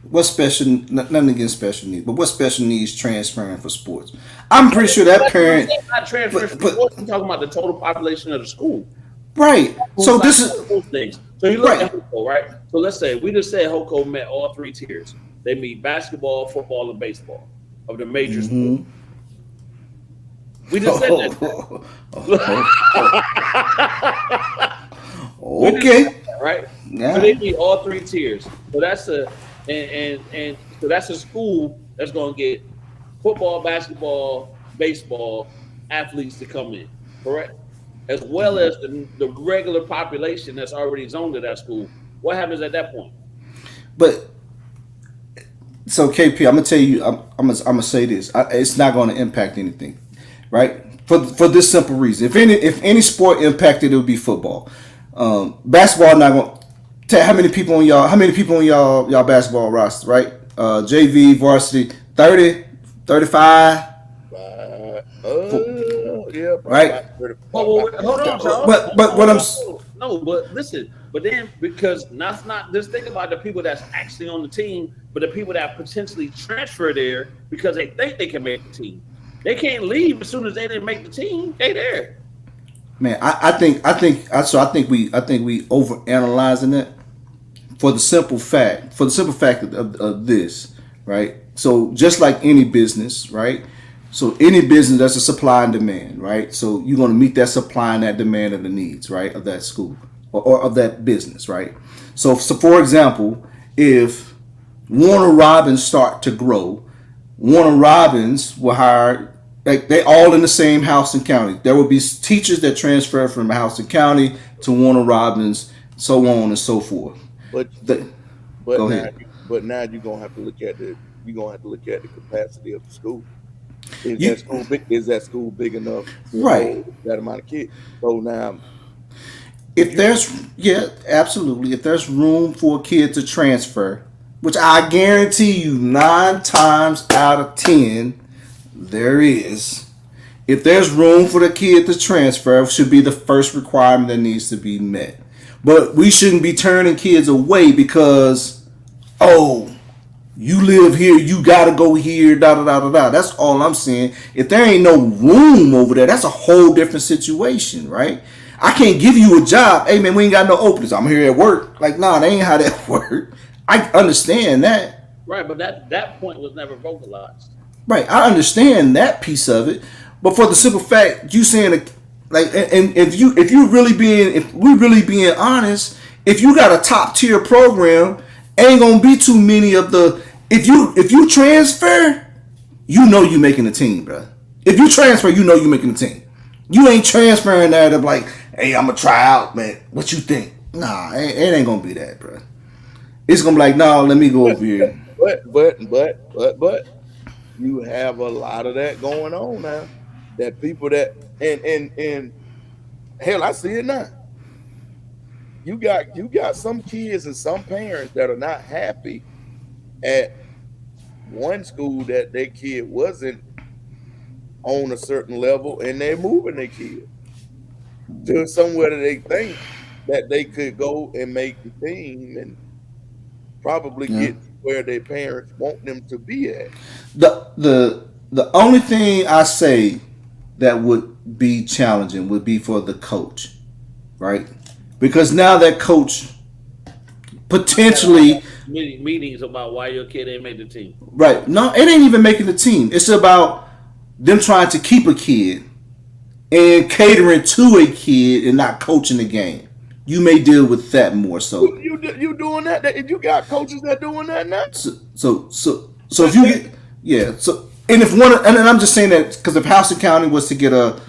What special? Nothing against special needs, but what special needs transferring for sports? I'm pretty sure that parent. Not transferring for sports. I'm talking about the total population of the school. Right. So this is those things. So you look at HOCO, right? So let's say we just said HOCO met all three tiers. They meet basketball, football, and baseball of the major sports. We just said that. Okay. Right? Yeah. So they meet all three tiers. So that's so that's a school that's gonna get football, basketball, baseball athletes to come in, correct? As well as the regular population that's already zoned to that school. What happens at that point? But so KP, I'm gonna tell you, I'm gonna say this. It's not gonna impact anything, right? For this simple reason. If any sport impacted, it would be football. Basketball not gonna tell how many people on y'all basketball roster, right? JV, varsity, 30, 35. Yeah, right. Hold on, Charles. But what I'm no, but listen. But then because that's not just think about the people that's actually on the team, but the people that potentially transfer there because they think they can make the team. They can't leave as soon as they didn't make the team. They there. Man, I think we overanalyzing it for the simple fact of this, right? So just like any business, right? So any business, that's a supply and demand, right? So you're going to meet that supply and that demand of the needs, right, of that school or of that business, right? So for example, if Warner Robins start to grow, Warner Robins will hire Like they all in the same house and county. There will be teachers that transfer from house and county to Warner Robins, so on and so forth. But The, but go now ahead. but now you're gonna have to look at the capacity of the school. Is You that school big? Is that school big enough to right. hold that amount of kids? So now, if If you there's yeah, absolutely. If there's room for a kid to transfer, which I guarantee you 9 times out of 10 there is. If there's room for the kid to transfer, should be the first requirement that needs to be met. But we shouldn't be turning kids away because, oh, you live here, you gotta go here, da da da da da. That's all I'm saying. If there ain't no room over there, that's a whole different situation, right? I can't give you a job. Hey man, we ain't got no openings. I'm here at work. Like, nah, that ain't how that work. I understand that. Right, but that point was never vocalized. Right, I understand that piece of it, but for the simple fact you saying like, and if we really being honest, if you got a top tier program, ain't gonna be too many of the. If you transfer, you know you making the team, bro. If you transfer, you know you making the team. You ain't transferring that of like, hey, I'm gonna try out, man. What you think? Nah, it ain't gonna be that, bro. It's gonna be like, no, let me go but over here. but you have a lot of that going on now. That people that and hell, I see it now. You got some kids and some parents that are not happy at one school that their kid wasn't on a certain level, and they're moving their kid to somewhere that they think that they could go and make the team and probably Yeah. get where their parents want them to be at. The only thing I say that would be challenging would be for the coach, right? Because now that coach potentially Meetings about why your kid ain't made the team. right. No, it ain't even making the team. It's about them trying to keep a kid and catering to a kid and not coaching the game. You may deal with that more so. You doing that? If you got coaches that doing that now, So if you get yeah, so and if one and I'm just saying that because if Houston County was to get a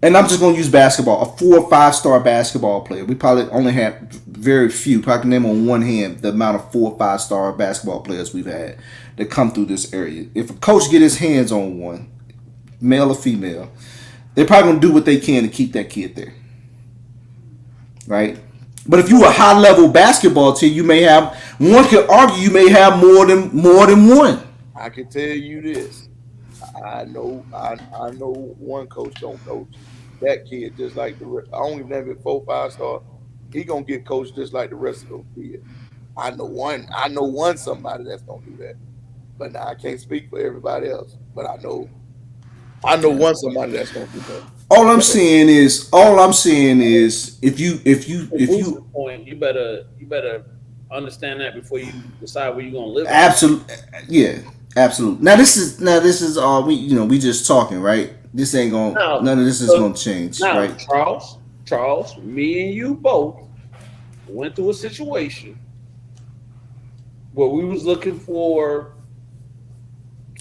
and I'm just going to use basketball, a 4 or 5 star basketball player. We probably only have very few. Probably can name on one hand the amount of 4 or 5 star basketball players we've had that come through this area. If a coach get his hands on one, male or female, they're probably going to do what they can to keep that kid there, right? But if you a high level basketball team, you may have one could argue you may have more than one. I can tell you this. I know one coach don't coach that kid just like I don't even have it 4 5 star. He gonna get coached just like the rest of those kids. I know one. I know one somebody that's gonna do that. But now I can't speak for everybody else. But I know one somebody that's gonna do that. All I'm saying is if Booster you point, you better understand that before you decide where you're gonna live. absolutely yeah, absolutely. Now this is all we just talking, right? This ain't going Now, none of this is gonna change, now, right? Charles, me and you both went through a situation where we was looking for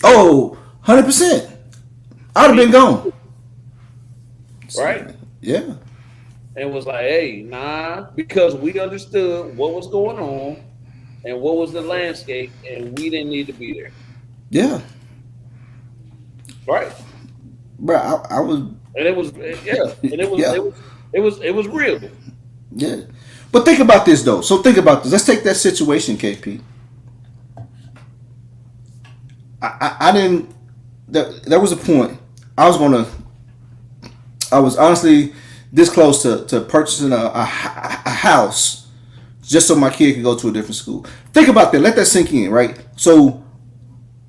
Oh, 100%. I'd have been gone. right, Yeah. and was like, hey, nah, because we understood what was going on and what was the landscape, and we didn't need to be there, Yeah. right? Bro, I was And it was and yeah. it was real. Yeah. But think about this though. So think about this. Let's take that situation, KP. I didn't. There was a point. I was honestly this close to purchasing a house just so my kid could go to a different school. Think about that. Let that sink in, right? So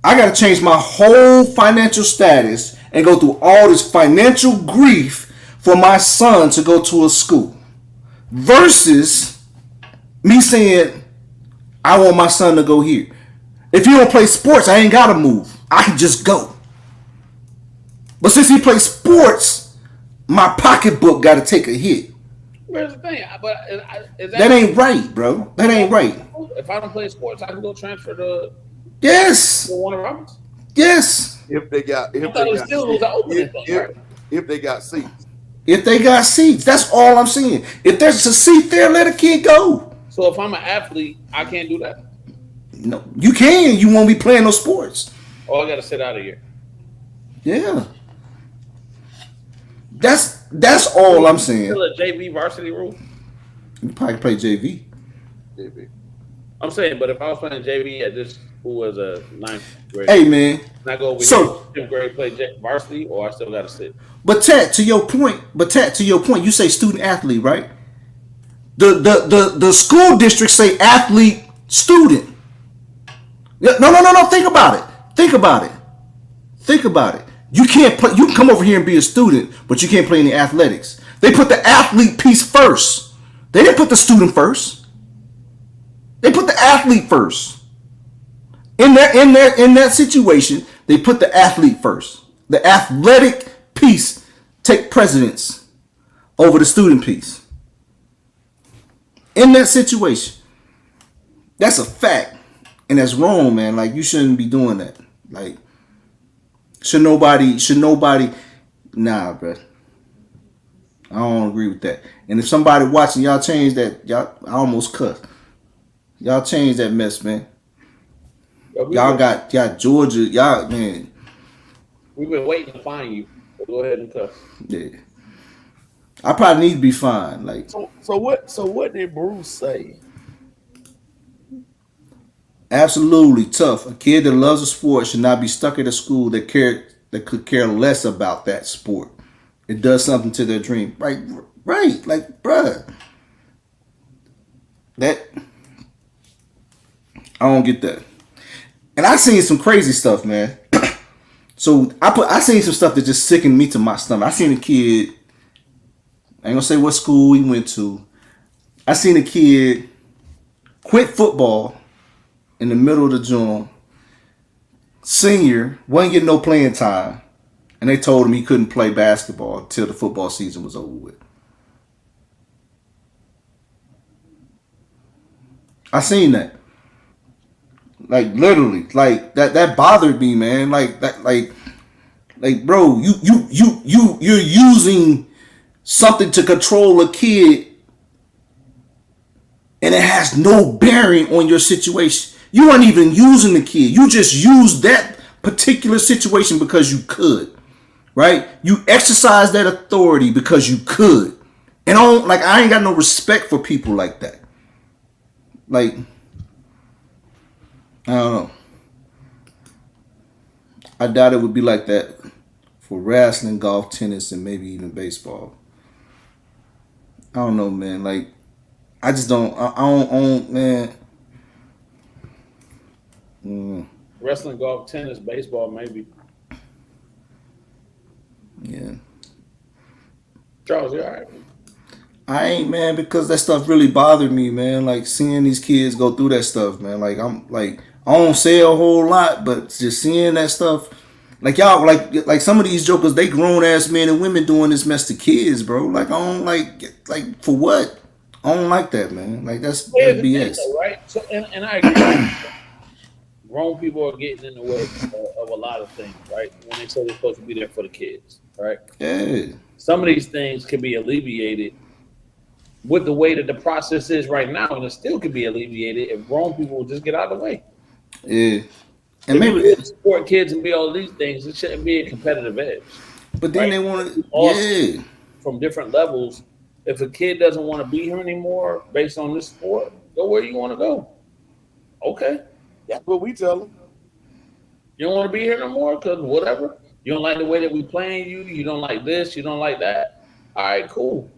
I got to change my whole financial status and go through all this financial grief for my son to go to a school versus me saying, I want my son to go here. If he don't play sports, I ain't got to move. I can just go. But since he plays sports, my pocketbook got to take a hit. Where's the thing? But That ain't right, bro. That ain't right. If I don't play sports, I can go transfer to Yes. Warner Robins. Yes. if they got I thought it still was an opening thing, right? if they got seats. If they got seats, that's all I'm saying. If there's a seat there, let a kid go. So if I'm an athlete, I can't do that. No, you can. You won't be playing those sports. Oh, I got to sit out of here. Yeah. That's all I'm saying. Still a JV varsity rule. You probably play JV. I'm saying, but if I was playing JV at this school as a ninth grade, Hey man. can I go over So here 10th grade play varsity, or I still got to sit? But Tat, to your point, you say student athlete, right? The school districts say athlete student. No. Think about it. You can't play. You can come over here and be a student, but you can't play any athletics. They put the athlete piece first. They didn't put the student first. They put the athlete first. In that situation, they put the athlete first. The athletic piece take precedence over the student piece. In that situation, that's a fact, and that's wrong, man. Like, you shouldn't be doing that. Like, should nobody? Nah, bro. I don't agree with that. And if somebody watching, y'all change that. I almost cussed. Y'all change that mess, man. Y'all got Georgia. Y'all, man. We've been waiting to find you. So go ahead and cuss. Yeah. I probably need to be fine. Like, So what did Bruce say? absolutely tough. A kid that loves a sport should not be stuck at a school that could care less about that sport. It does something to their dream. Right. Like, bruh. That, I don't get that. And I seen some crazy stuff, man. So I seen some stuff that just sickened me to my stomach. I seen a kid, I ain't gonna say what school he went to. I seen a kid quit football in the middle of the gym. Senior, wasn't getting no playing time. And they told him he couldn't play basketball until the football season was over with. I seen that. Like, literally, like that bothered me, man. Like bro, you're using something to control a kid, and it has no bearing on your situation. You weren't even using the kid. You just used that particular situation because you could, right? You exercise that authority because you could. And I ain't got no respect for people like that. Like, I don't know. I doubt it would be like that for wrestling, golf, tennis, and maybe even baseball. I don't know, man. Like, I just don't. I don't, man. Wrestling, golf, tennis, baseball, maybe. Yeah. Charles, you all right? I ain't, man, because that stuff really bothered me, man. Like, seeing these kids go through that stuff, man. Like, I don't say a whole lot, but just seeing that stuff, like, y'all, like some of these jokers, they grown ass men and women doing this mess to kids, bro. Like, I don't like for what? I don't like that, man. Like, that's BS, though, right? So, and I agree. Grown people are getting in the way of a lot of things, right? When they say they're supposed to be there for the kids, right? Yeah. Some of these things can be alleviated with the way that the process is right now, and it still can be alleviated if grown people will just get out of the way. Yeah. And if maybe you support kids and be all these things, it shouldn't be a competitive edge. But then right? they want to, from different levels. If a kid doesn't want to be here anymore based on this sport, go where you want to go. Okay. That's what we tell them. You don't want to be here no more because whatever. You don't like the way that we playing you. You don't like this. You don't like that. All right, cool.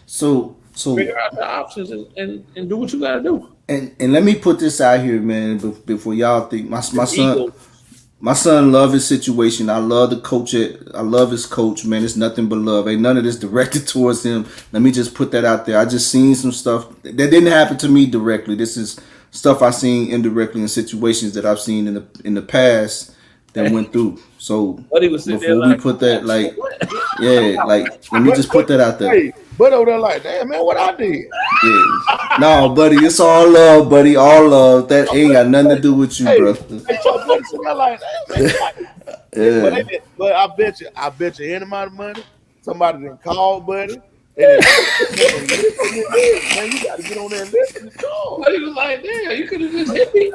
So figure out the options and do what you got to do. And let me put this out here, man, before y'all think my son love his situation. I love the coach. I love his coach, man. It's nothing but love. Ain't none of this directed towards him. Let me just put that out there. I just seen some stuff that didn't happen to me directly. This is stuff I seen indirectly in situations that I've seen in the past that went through. So before we put that, like, yeah, like, let me just put that out there. But over there, like, damn man, what I did? Yeah. No, buddy, it's all love, buddy. All love. That ain't got nothing to do with you, Hey, brother. so buddy, so I'm like, damn man, Yeah. but I bet you any amount of money, somebody didn't call, buddy. They didn't listen to this. Man, you got to get on there and listen to God. But he was like, damn, you could have just hit me.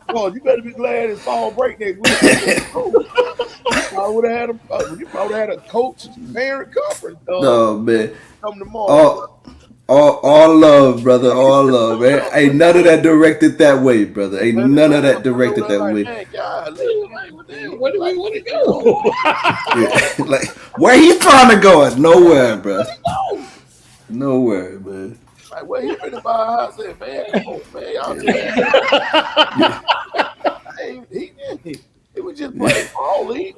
God, you better be glad it's fall break next week. I would have had you probably had a coach parent conference. No, man. Come tomorrow. All love, brother. All love, man. Ain't none of that directed that way, brother. Ain't none of that directed that way. Man, God, Where do we want to go? Yeah. Like, where he trying to go? Nowhere, bro. Nowhere, man. like, well, he finna buy a house. I said, man, come on, man, y'all he was just playing ball league.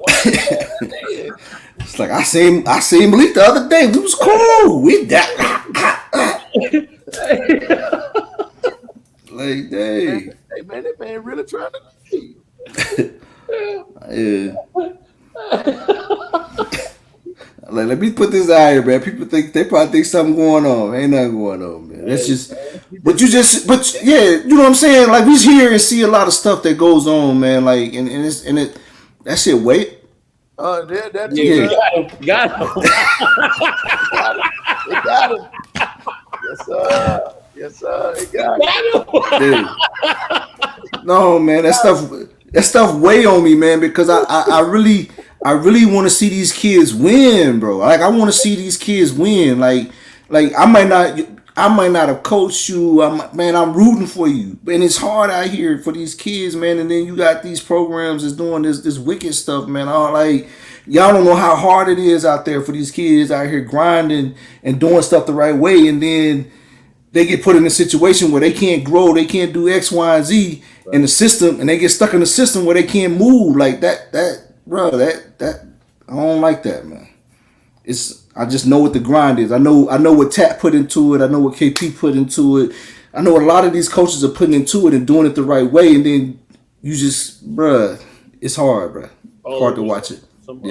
It's like I seen Malik the other day. We was cool. We that. Like, dang. Hey man, that man really trying to leave. Yeah. Like, let me put this out here, man. People they probably think something going on. Ain't nothing going on, man. That's just, but yeah, you know what I'm saying? Like, we hear and see a lot of stuff that goes on, man. Like, and that shit. Wait. That Got him. It got him. Yes, sir. It got him. Dude. No, man, that stuff weigh on me, man, because I really want to see these kids win, bro. Like, I want to see these kids win. Like I might not have coached you. I'm rooting for you, and it's hard out here for these kids, man. And then you got these programs that's doing this wicked stuff, man. Y'all don't know how hard it is out there for these kids out here grinding and doing stuff the right way, and then they get put in a situation where they can't grow, they can't do X, Y, and Z in the system, and they get stuck in the system where they can't move like that. Bro, that I don't like that, man. I just know what the grind is. I know what Tat put into it. I know what KP put into it. I know a lot of these coaches are putting into it and doing it the right way, and then you just, bruh, it's hard, bruh. Hard to watch it. Some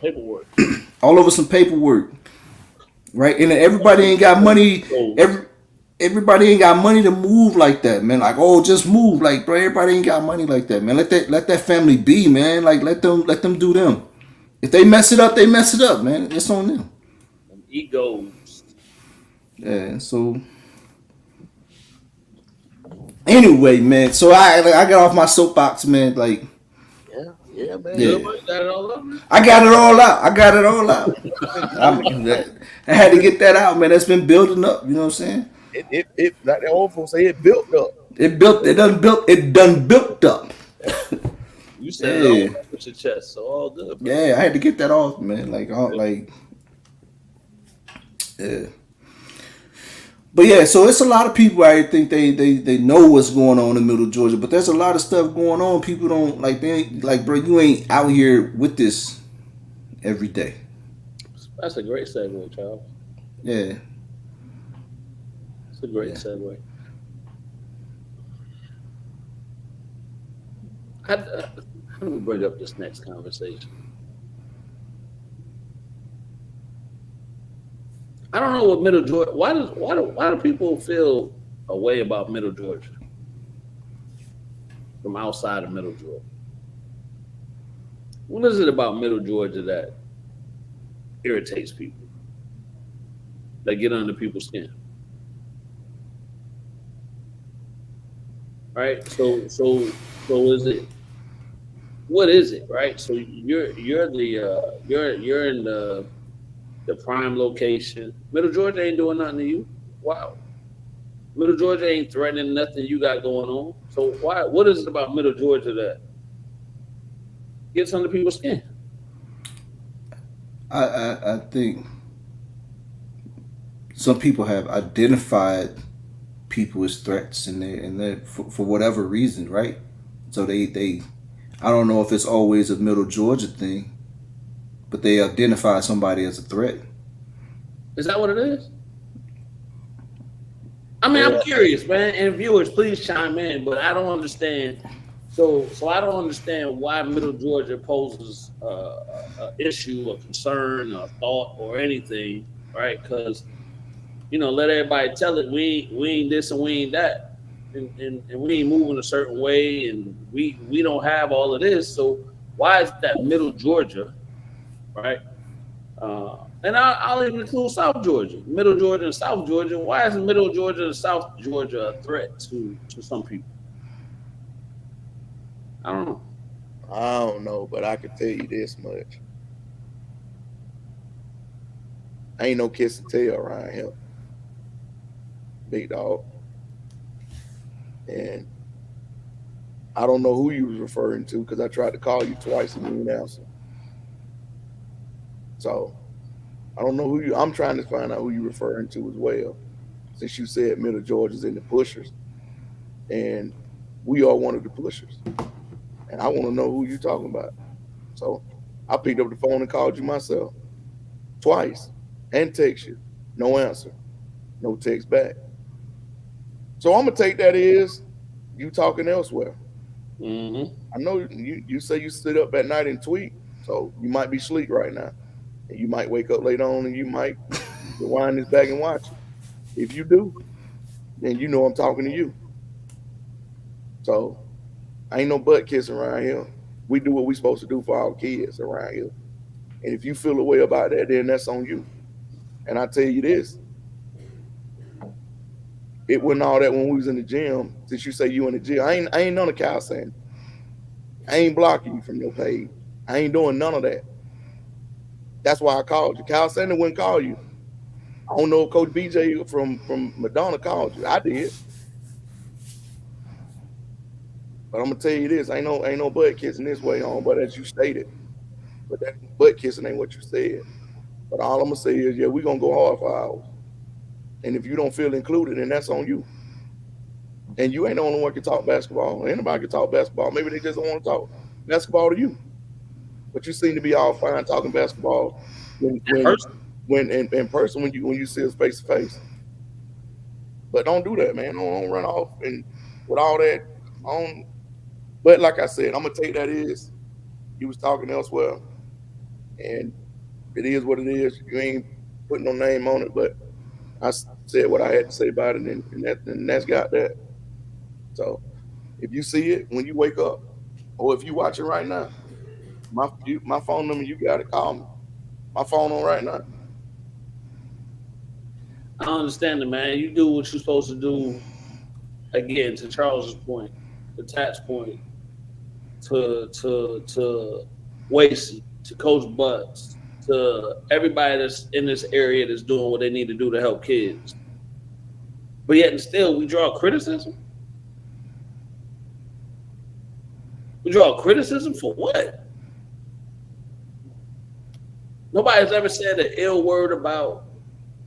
paperwork. All over some paperwork, right? And everybody ain't got money. Everybody ain't got money to move like that, man. Like, oh, just move, like, bro. Everybody ain't got money like that, man. Let that family be, man. Like, let them do them. If they mess it up, they mess it up, man. It's on them. Egos. Yeah. So anyway, man. So I got off my soapbox, man. Like, yeah, man. Yeah. Got it all up? I got it all out. I had to get that out, man. That's been building up. You know what I'm saying? It like the old folks say, it built up. It done built up. You said it all with your chest, so all good. Bro. Yeah, I had to get that off, man. Yeah. But yeah, so it's a lot of people I think they know what's going on in Middle Georgia, but there's a lot of stuff going on. People don't like, bro, you ain't out here with this every day. That's a great segue, Charles. Yeah. It's a great segue. How do we bring up this next conversation? I don't know what Middle Georgia. Why do people feel a way about Middle Georgia from outside of Middle Georgia? What is it about Middle Georgia that irritates people, that get under people's skin? Right. So is it? What is it? Right. So you're in the prime location. Middle Georgia ain't doing nothing to you. Wow. Middle Georgia ain't threatening nothing you got going on. So why? What is it about Middle Georgia that gets under people's skin? I think some people have identified people as threats, and they for whatever reason, right? So they I don't know if it's always a Middle Georgia thing, but they identify somebody as a threat. Is that what it is? I mean, I'm curious, man, and viewers, please chime in, but I don't understand So I don't understand why Middle Georgia poses a issue, a concern, a thought, or anything, right? Because let everybody tell it we ain't this and we ain't that, and we ain't moving a certain way, and we don't have all of this. So why is that Middle Georgia, right? And I'll even include South Georgia, Middle Georgia, and South Georgia. Why is Middle Georgia and South Georgia a threat to some people? I don't know. I don't know, but I can tell you this much: ain't no kiss and tell around here, big dog. And I don't know who you was referring to because I tried to call you twice and you didn't answer. So I don't know who you. I'm trying to find out who you're referring to as well, since you said Middle Georgia's in the pushers, and we are one of the pushers, and I want to know who you're talking about. So I picked up the phone and called you myself twice and text you, no answer, no text back. So I'm gonna take that as you talking elsewhere. Mm-hmm. I know you say you sit up at night and tweet, so you might be asleep right now, and you might wake up later on and you might rewind this back and watch it. If you do, then you know I'm talking to you. So ain't no butt kissing around here. We do what we supposed to do for our kids around here. And if you feel a way about that, then that's on you. And I tell you this, it wasn't all that when we was in the gym. Since you say you in the gym, I ain't none of Kyle saying. I ain't blocking you from your page. I ain't doing none of that. That's why I called you. Kyle Sander wouldn't call you. I don't know if Coach BJ from Madonna called you. I did. But I'm gonna tell you this: ain't no butt kissing this way on, but as you stated. But that butt kissing ain't what you said. But all I'm gonna say is, yeah, we gonna go hard for hours. And if you don't feel included, then that's on you. And you ain't the only one can talk basketball. Anybody can talk basketball. Maybe they just don't want to talk basketball to you. But you seem to be all fine talking basketball when In when person. when in person when you see us face to face. But don't do that, man. Don't run off and with all that on. But like I said, I'm gonna take that as you was talking elsewhere, and it is what it is. You ain't putting no name on it, but I said what I had to say about it, and that's got that. So if you see it when you wake up, or if you watch it right now, my phone number, you got to call me. My phone on right now. I understand it, man. You do what you're supposed to do. Again, to Charles's point, to Tat's point, to Wacy, to Coach Butts, to everybody that's in this area that's doing what they need to do to help kids. But yet and still, we draw criticism. We draw criticism for what? Nobody's ever said an ill word about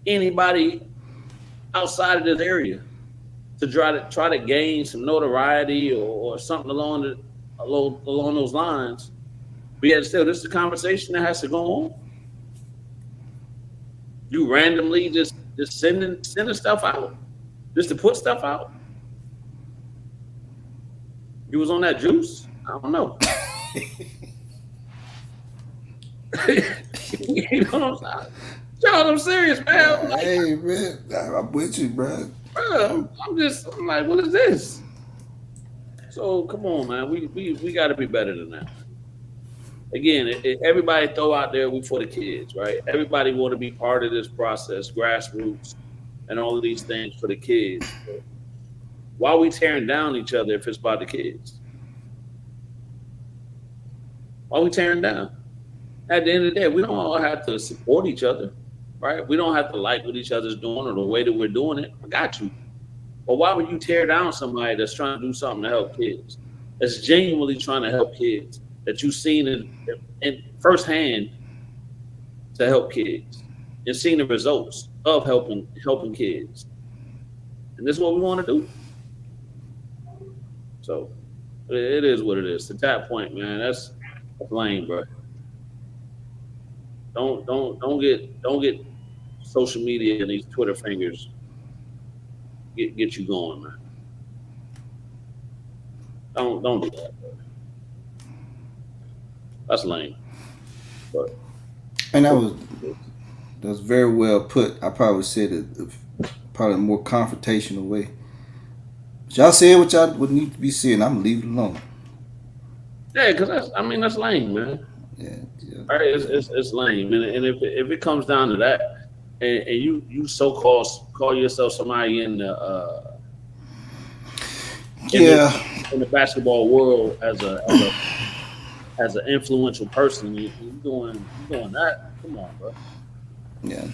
anybody outside of this area to try to gain some notoriety or something along those lines. But yet still, this is a conversation that has to go on. You randomly just sending stuff out just to put stuff out. You was on that juice. I don't know. You know what I'm saying? Charles, I'm serious, man. Like, Hey man, I'm with you, bro. bro, I'm like, what is this? So come on, man. We got to be better than that. Again, everybody throw out there we for the kids, right? Everybody want to be part of this process, grassroots, and all of these things for the kids. But why are we tearing down each other if it's about the kids? Why are we tearing down? At the end of the day, we don't all have to support each other, right? We don't have to like what each other's doing or the way that we're doing it. I got you. But why would you tear down somebody that's trying to do something to help kids? That's genuinely trying to help kids, that you've seen in firsthand to help kids and seen the results of helping kids. And this is what we want to do. So it is what it is. To that point, man, that's lame, bro. Don't get social media and these Twitter fingers get you going, man. Don't do that. Bro. That's lame. But And that was very well put. I probably said it probably a more confrontational way. But y'all said what y'all would need to be said. I'm gonna leave it alone. yeah, because that's lame, man. Yeah, yeah. All right, it's lame, and if it comes down to that, and you so call yourself somebody in Yeah. in the basketball world as an influential person, you doing that? Come on, bro. Yeah.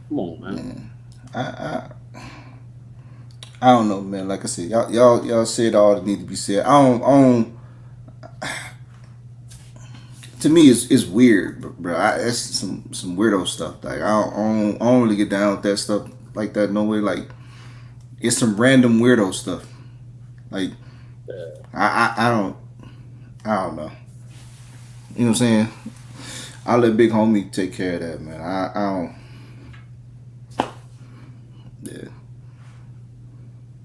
Come on, man. I don't know, man. Like I said, y'all said all that need to be said. I don't. To me, it's weird, bro. It's some weirdo stuff. Like I don't really get down with that stuff like that. No way. Like it's some random weirdo stuff. Like Yeah. I don't know. You know what I'm saying? I'll let Big Homie take care of that, man. I don't. Yeah.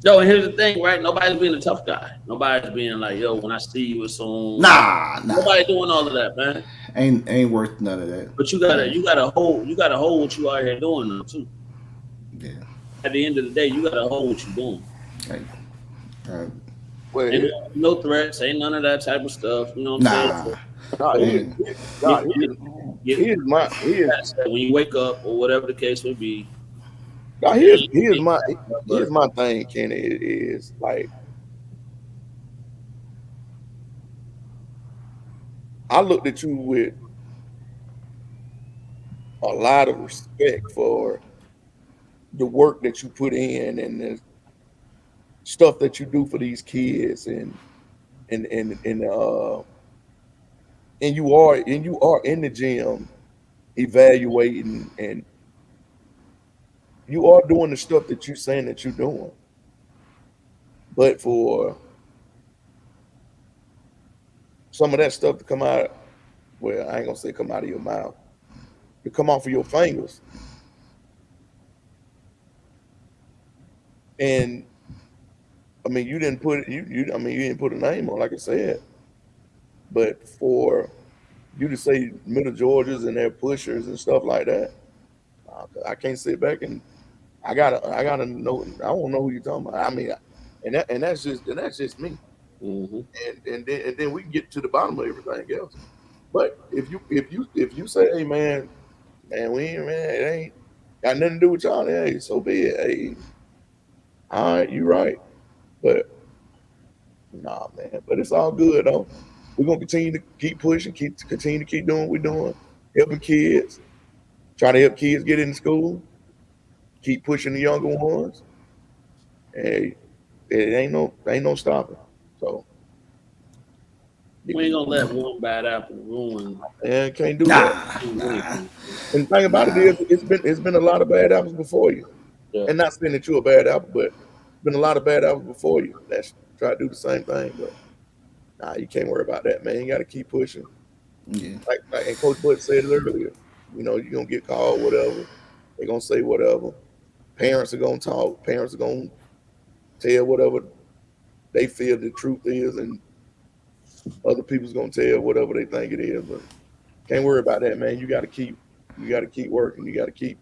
Yo, and here's the thing, right? Nobody's being a tough guy. Nobody's being like, yo, when I see you, it's on. Nah. Nobody doing all of that, man. Ain't worth none of that. But you gotta hold what you out here doing though too. Yeah. At the end of the day, you gotta hold what you're doing. Like, Well, Ain't no threats, ain't none of that type of stuff. You know what I'm nah. saying? Here's my When you wake up or whatever the case may be. here's my thing, Kenny, is like I looked at you with a lot of respect for the work that you put in and the stuff that you do for these kids and you are in the gym evaluating and you are doing the stuff that you're saying that you're doing. But for some of that stuff to come out, well, I ain't gonna say come out of your mouth, to come off of your fingers. And I mean, you didn't put you didn't put a name on, like I said. But for you to say Middle Georgians and their pushers and stuff like that, I can't sit back and I gotta know. I won't know who you're talking about. I mean, and that's just me. Mm-hmm. And then we can get to the bottom of everything else. But if you say, hey man, it ain't got nothing to do with y'all, hey, so be it. Hey, all right, you right. But nah, man. But it's all good though. We're gonna continue to keep pushing, continue to keep doing what we're doing, helping kids, trying to help kids get into school, keep pushing the younger ones. Hey, it ain't no stopping. So We ain't gonna let one bad apple ruin and can't do that. anything. And the thing about it is, it's been a lot of bad apples before you, Yeah. and not saying that you're a bad apple, but it's been a lot of bad apples before you. That's try to do the same thing, but nah, you can't worry about that, man. You got to keep pushing. Yeah. Like and Coach Butch said it earlier. You know, you're gonna get called, whatever. They're gonna say whatever. Parents are gonna talk. Parents are gonna tell whatever they feel the truth is, and other people's gonna tell whatever they think it is. But can't worry about that, man. You got to keep working. You got to keep,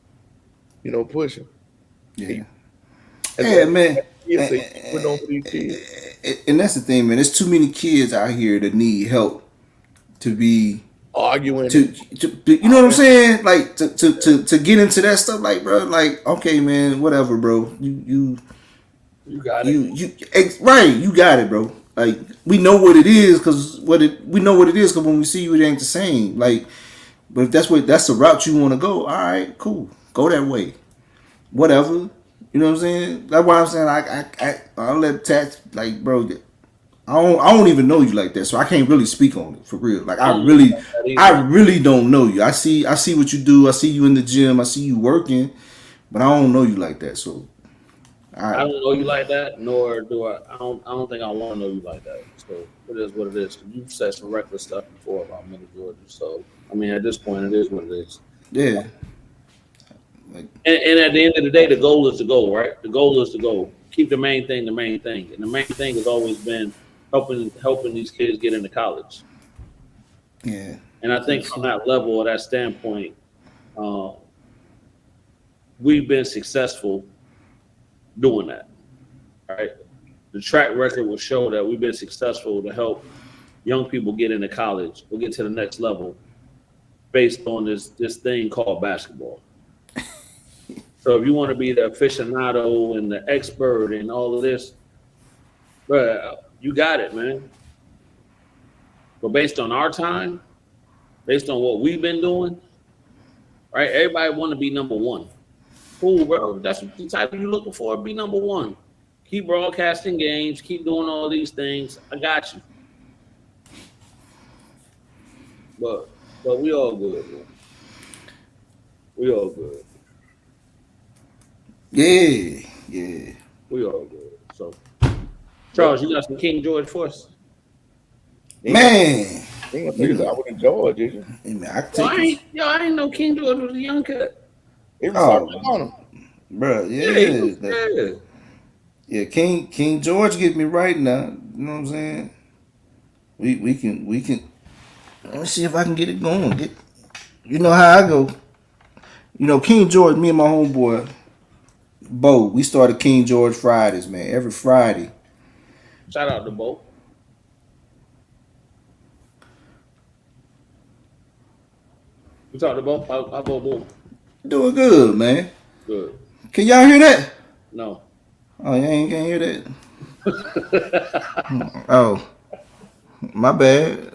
pushing. Yeah. And Yeah, man. kids say, put on for these kids. And that's the thing, man. There's too many kids out here that need help to be Arguing. to you know what I'm saying? Like to get into that stuff, like, bro, like, okay, man, whatever, bro. You got it. Right, you got it, bro. Like, we know what it is because when we see you, it ain't the same. Like, but if that's the route you want to go, all right, cool, go that way, whatever. You know what I'm saying? That's why I'm saying I'll let Tats, like, bro. I don't even know you like that, so I can't really speak on it for real. Like, I really don't know you. I see what you do. I see you in the gym. I see you working, but I don't know you like that. So I don't know you like that, nor do I. I don't think I want to know you like that. So it is what it is. You've said some reckless stuff before about Middle Georgia. So I mean, at this point, it is what it is. yeah. And at the end of the day, the goal is to go, right? The goal is to go. Keep the main thing the main thing. And the main thing has always been helping these kids get into college. Yeah. And I think from that level, or that standpoint, we've been successful doing that. Right? The track record will show that we've been successful to help young people get into college or get to the next level based on this thing called basketball. So if you want to be the aficionado and the expert and all of this, bro, you got it, man. But based on our time, based on what we've been doing, right? Everybody want to be number one. Cool, bro. That's the type you're looking for. Be number one. Keep broadcasting games. Keep doing all these things. I got you. But we all good, man. We all good. Yeah. We all good. So, Charles, you got some King George for us? Man. You ain't gonna take us out with the George, did you? Hey, man, I can take I ain't know King George was a young cut. He was on him. Bro, yeah, King George get me right now. You know what I'm saying? We can. Let me see if I can get it going. You know how I go. You know, King George, me and my homeboy Bo, we started King George Fridays, man. Every Friday. Shout out to Bo. You talked to Bo? How Bo? Doing good, man. Good. Can y'all hear that? No. Oh, you can't hear that? Oh, my bad.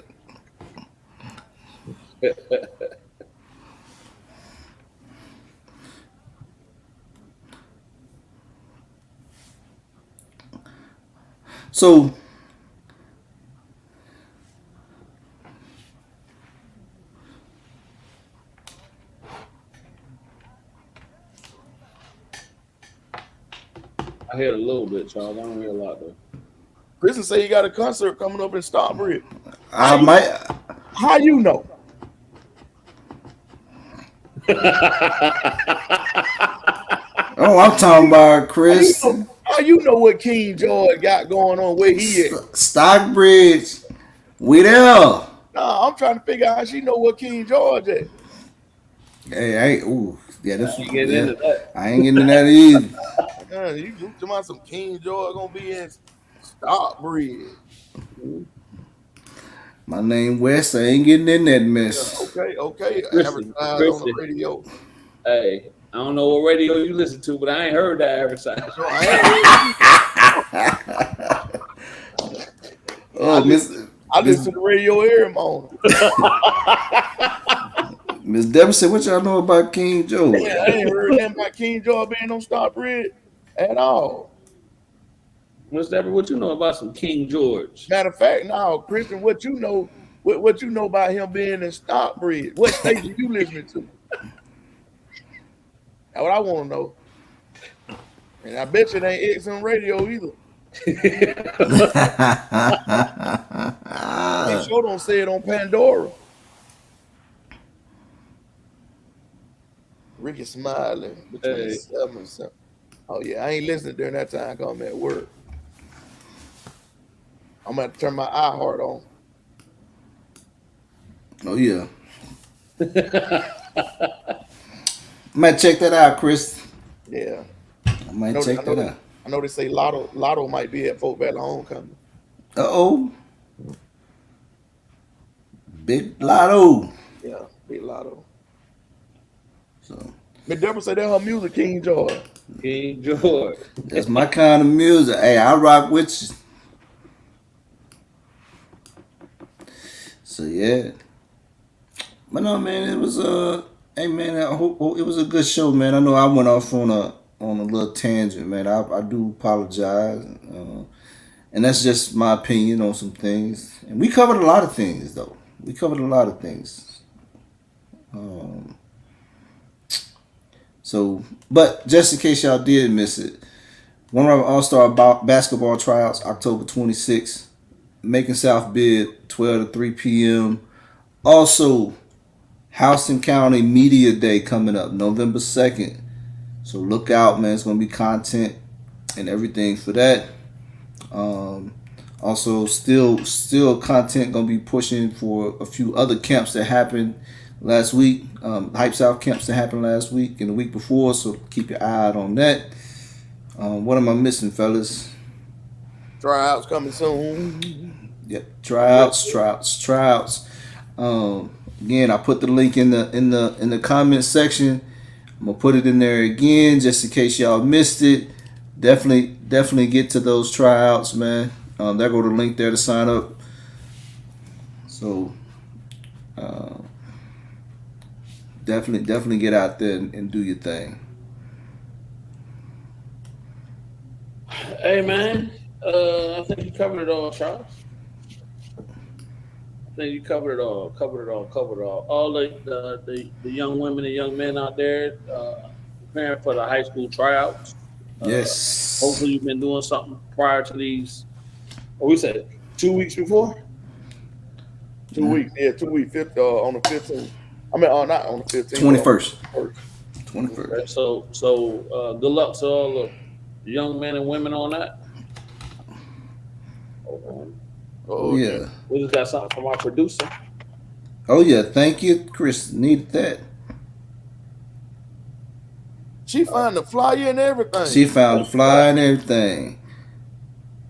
So, I hear a little bit, Charles. I don't hear a lot though. Kristen say you got a concert coming up in Stockbridge. I might. How you know? Oh, I'm talking about Chris. How you know what King George got going on? Where he at? Stockbridge. We there. Nah, I'm trying to figure out how she know what King George at. Hey, ooh, yeah, this. I ain't getting into that. I ain't getting into that either. You talking about some King George gonna be in Stockbridge? My name Wes. I ain't getting in that mess. Okay. Listen, Advertise on the radio. Hey, I don't know what radio you listen to, but I ain't heard that advertisement. Oh, I listen to the radio every morning. Miss Deborah said, "What y'all know about King George?" Yeah, I ain't heard nothing about King George being on Stockbridge at all. Miss Deborah, what you know about some King George? Matter of fact, now, Christian, what you know about him being in Stockbridge? What station you listening to? That's what I want to know. And I bet you it ain't XM radio either. They sure don't say it on Pandora. Ricky Smiley between 7 and 7. Oh yeah, I ain't listening during that time because I'm at work. I'm gonna turn my iHeart on. Oh yeah. Might check that out, Chris. Yeah. I might check that out. I know they say Lotto might be at Fort Valley Homecoming. Uh-oh. Big Lotto. Yeah, Big Lotto. So Miss Deborah said that her music, King George. King George. that's my kind of music. Hey, I rock with you. So yeah. But no, man, it was hey man, I hope it was a good show, man. I know I went off on a little tangent, man. I do apologize, and that's just my opinion on some things. And we covered a lot of things, though. We covered a lot of things. So, but just in case y'all did miss it, one of our All-Star basketball tryouts, October 26th, Macon South Bid, 12 to 3 p.m. Also, Houston County Media Day coming up, November 2nd. So look out, man. It's going to be content and everything for that. Also, still content gonna be pushing for a few other camps that happened last week. Hype South camps that happened last week and the week before. So keep your eye out on that. What am I missing, fellas? Tryouts coming soon. Yep, tryouts. Again, I put the link in the comment section. I'm gonna put it in there again just in case y'all missed it. Definitely get to those tryouts, man. There go the link there to sign up. So definitely get out there and do your thing. Hey man, I think you covered it all, Charles. I think you covered it all. All the young women and young men out there preparing for the high school tryouts. Yes. Hopefully you've been doing something prior to these. What we said 2 weeks before. 2 weeks, yeah, 2 weeks. On the 15th. I mean, not on the 15th. 21st. 21st. Okay, so good luck to all the young men and women on that. Hold on. Oh yeah. We just got something from our producer. Oh yeah. Thank you, Chris. Needed that. She found the flyer and everything. She found the flyer and everything.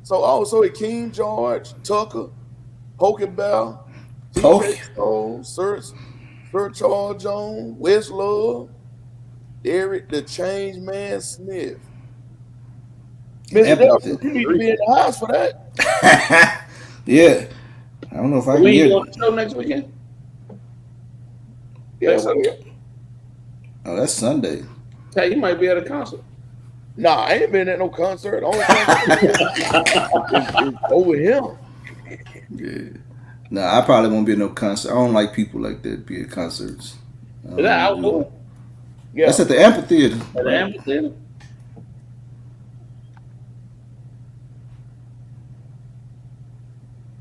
So also King George, Tucker, Pokebell, Poke. Sir Charles Jones, West Love, Eric the Change Man Smith. Mr. Delson, you need to be in the house for that. Yeah. I don't know if I can We get doing the show next weekend? Yeah, well, that's Sunday. Hey, you might be at a concert. Nah, I ain't been at no concert. Only concert is over here. Yeah. Nah, I probably won't be at no concert. I don't like people like that be at concerts. Is that outdoor? Yeah. That's at the amphitheater. At the amphitheater?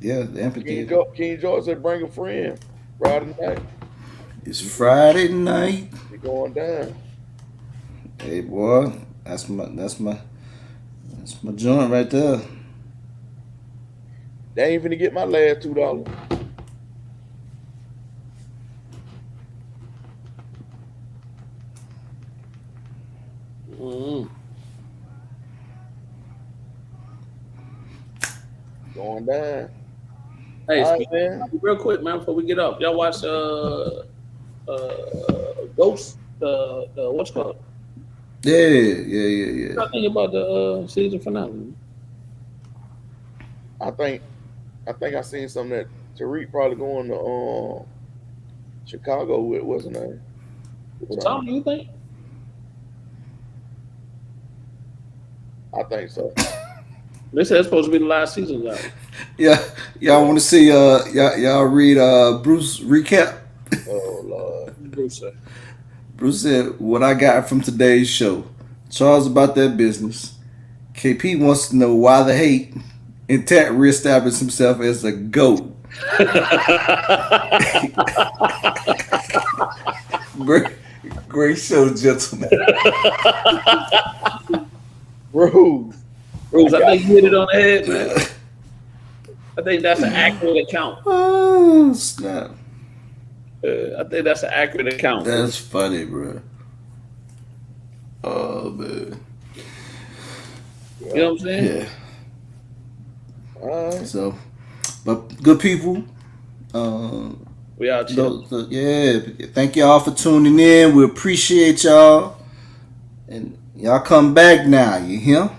Yeah, the amphitheater. King George said bring a friend. Friday night. It's Friday night. It's going down. Hey boy, that's my joint right there. They ain't finna get my last $2. Mm-hmm. Going down. Hey, All right, man. real quick, man, before we get up, y'all watch Ghost, the what's it called? Yeah. What I think about the season finale. I think I seen something that Tariq probably going to Chicago with, wasn't it? Tom, you think? I think so. They said it's supposed to be the last season, though. Yeah, y'all want to see? Y'all read Bruce recap. Oh Lord. Bruce said, "What I got from today's show: Charles about that business. KP wants to know why the hate. Intact reestablished himself as a GOAT. Great show, gentlemen. Bruce, I think you hit it on the head, man. I think that's an accurate account. Oh, snap. I think that's an accurate account. That's funny, bro. Oh, man. You know what I'm saying? Yeah. So, but good people. We out here. Yeah. Thank y'all for tuning in. We appreciate y'all. And y'all come back now. You hear?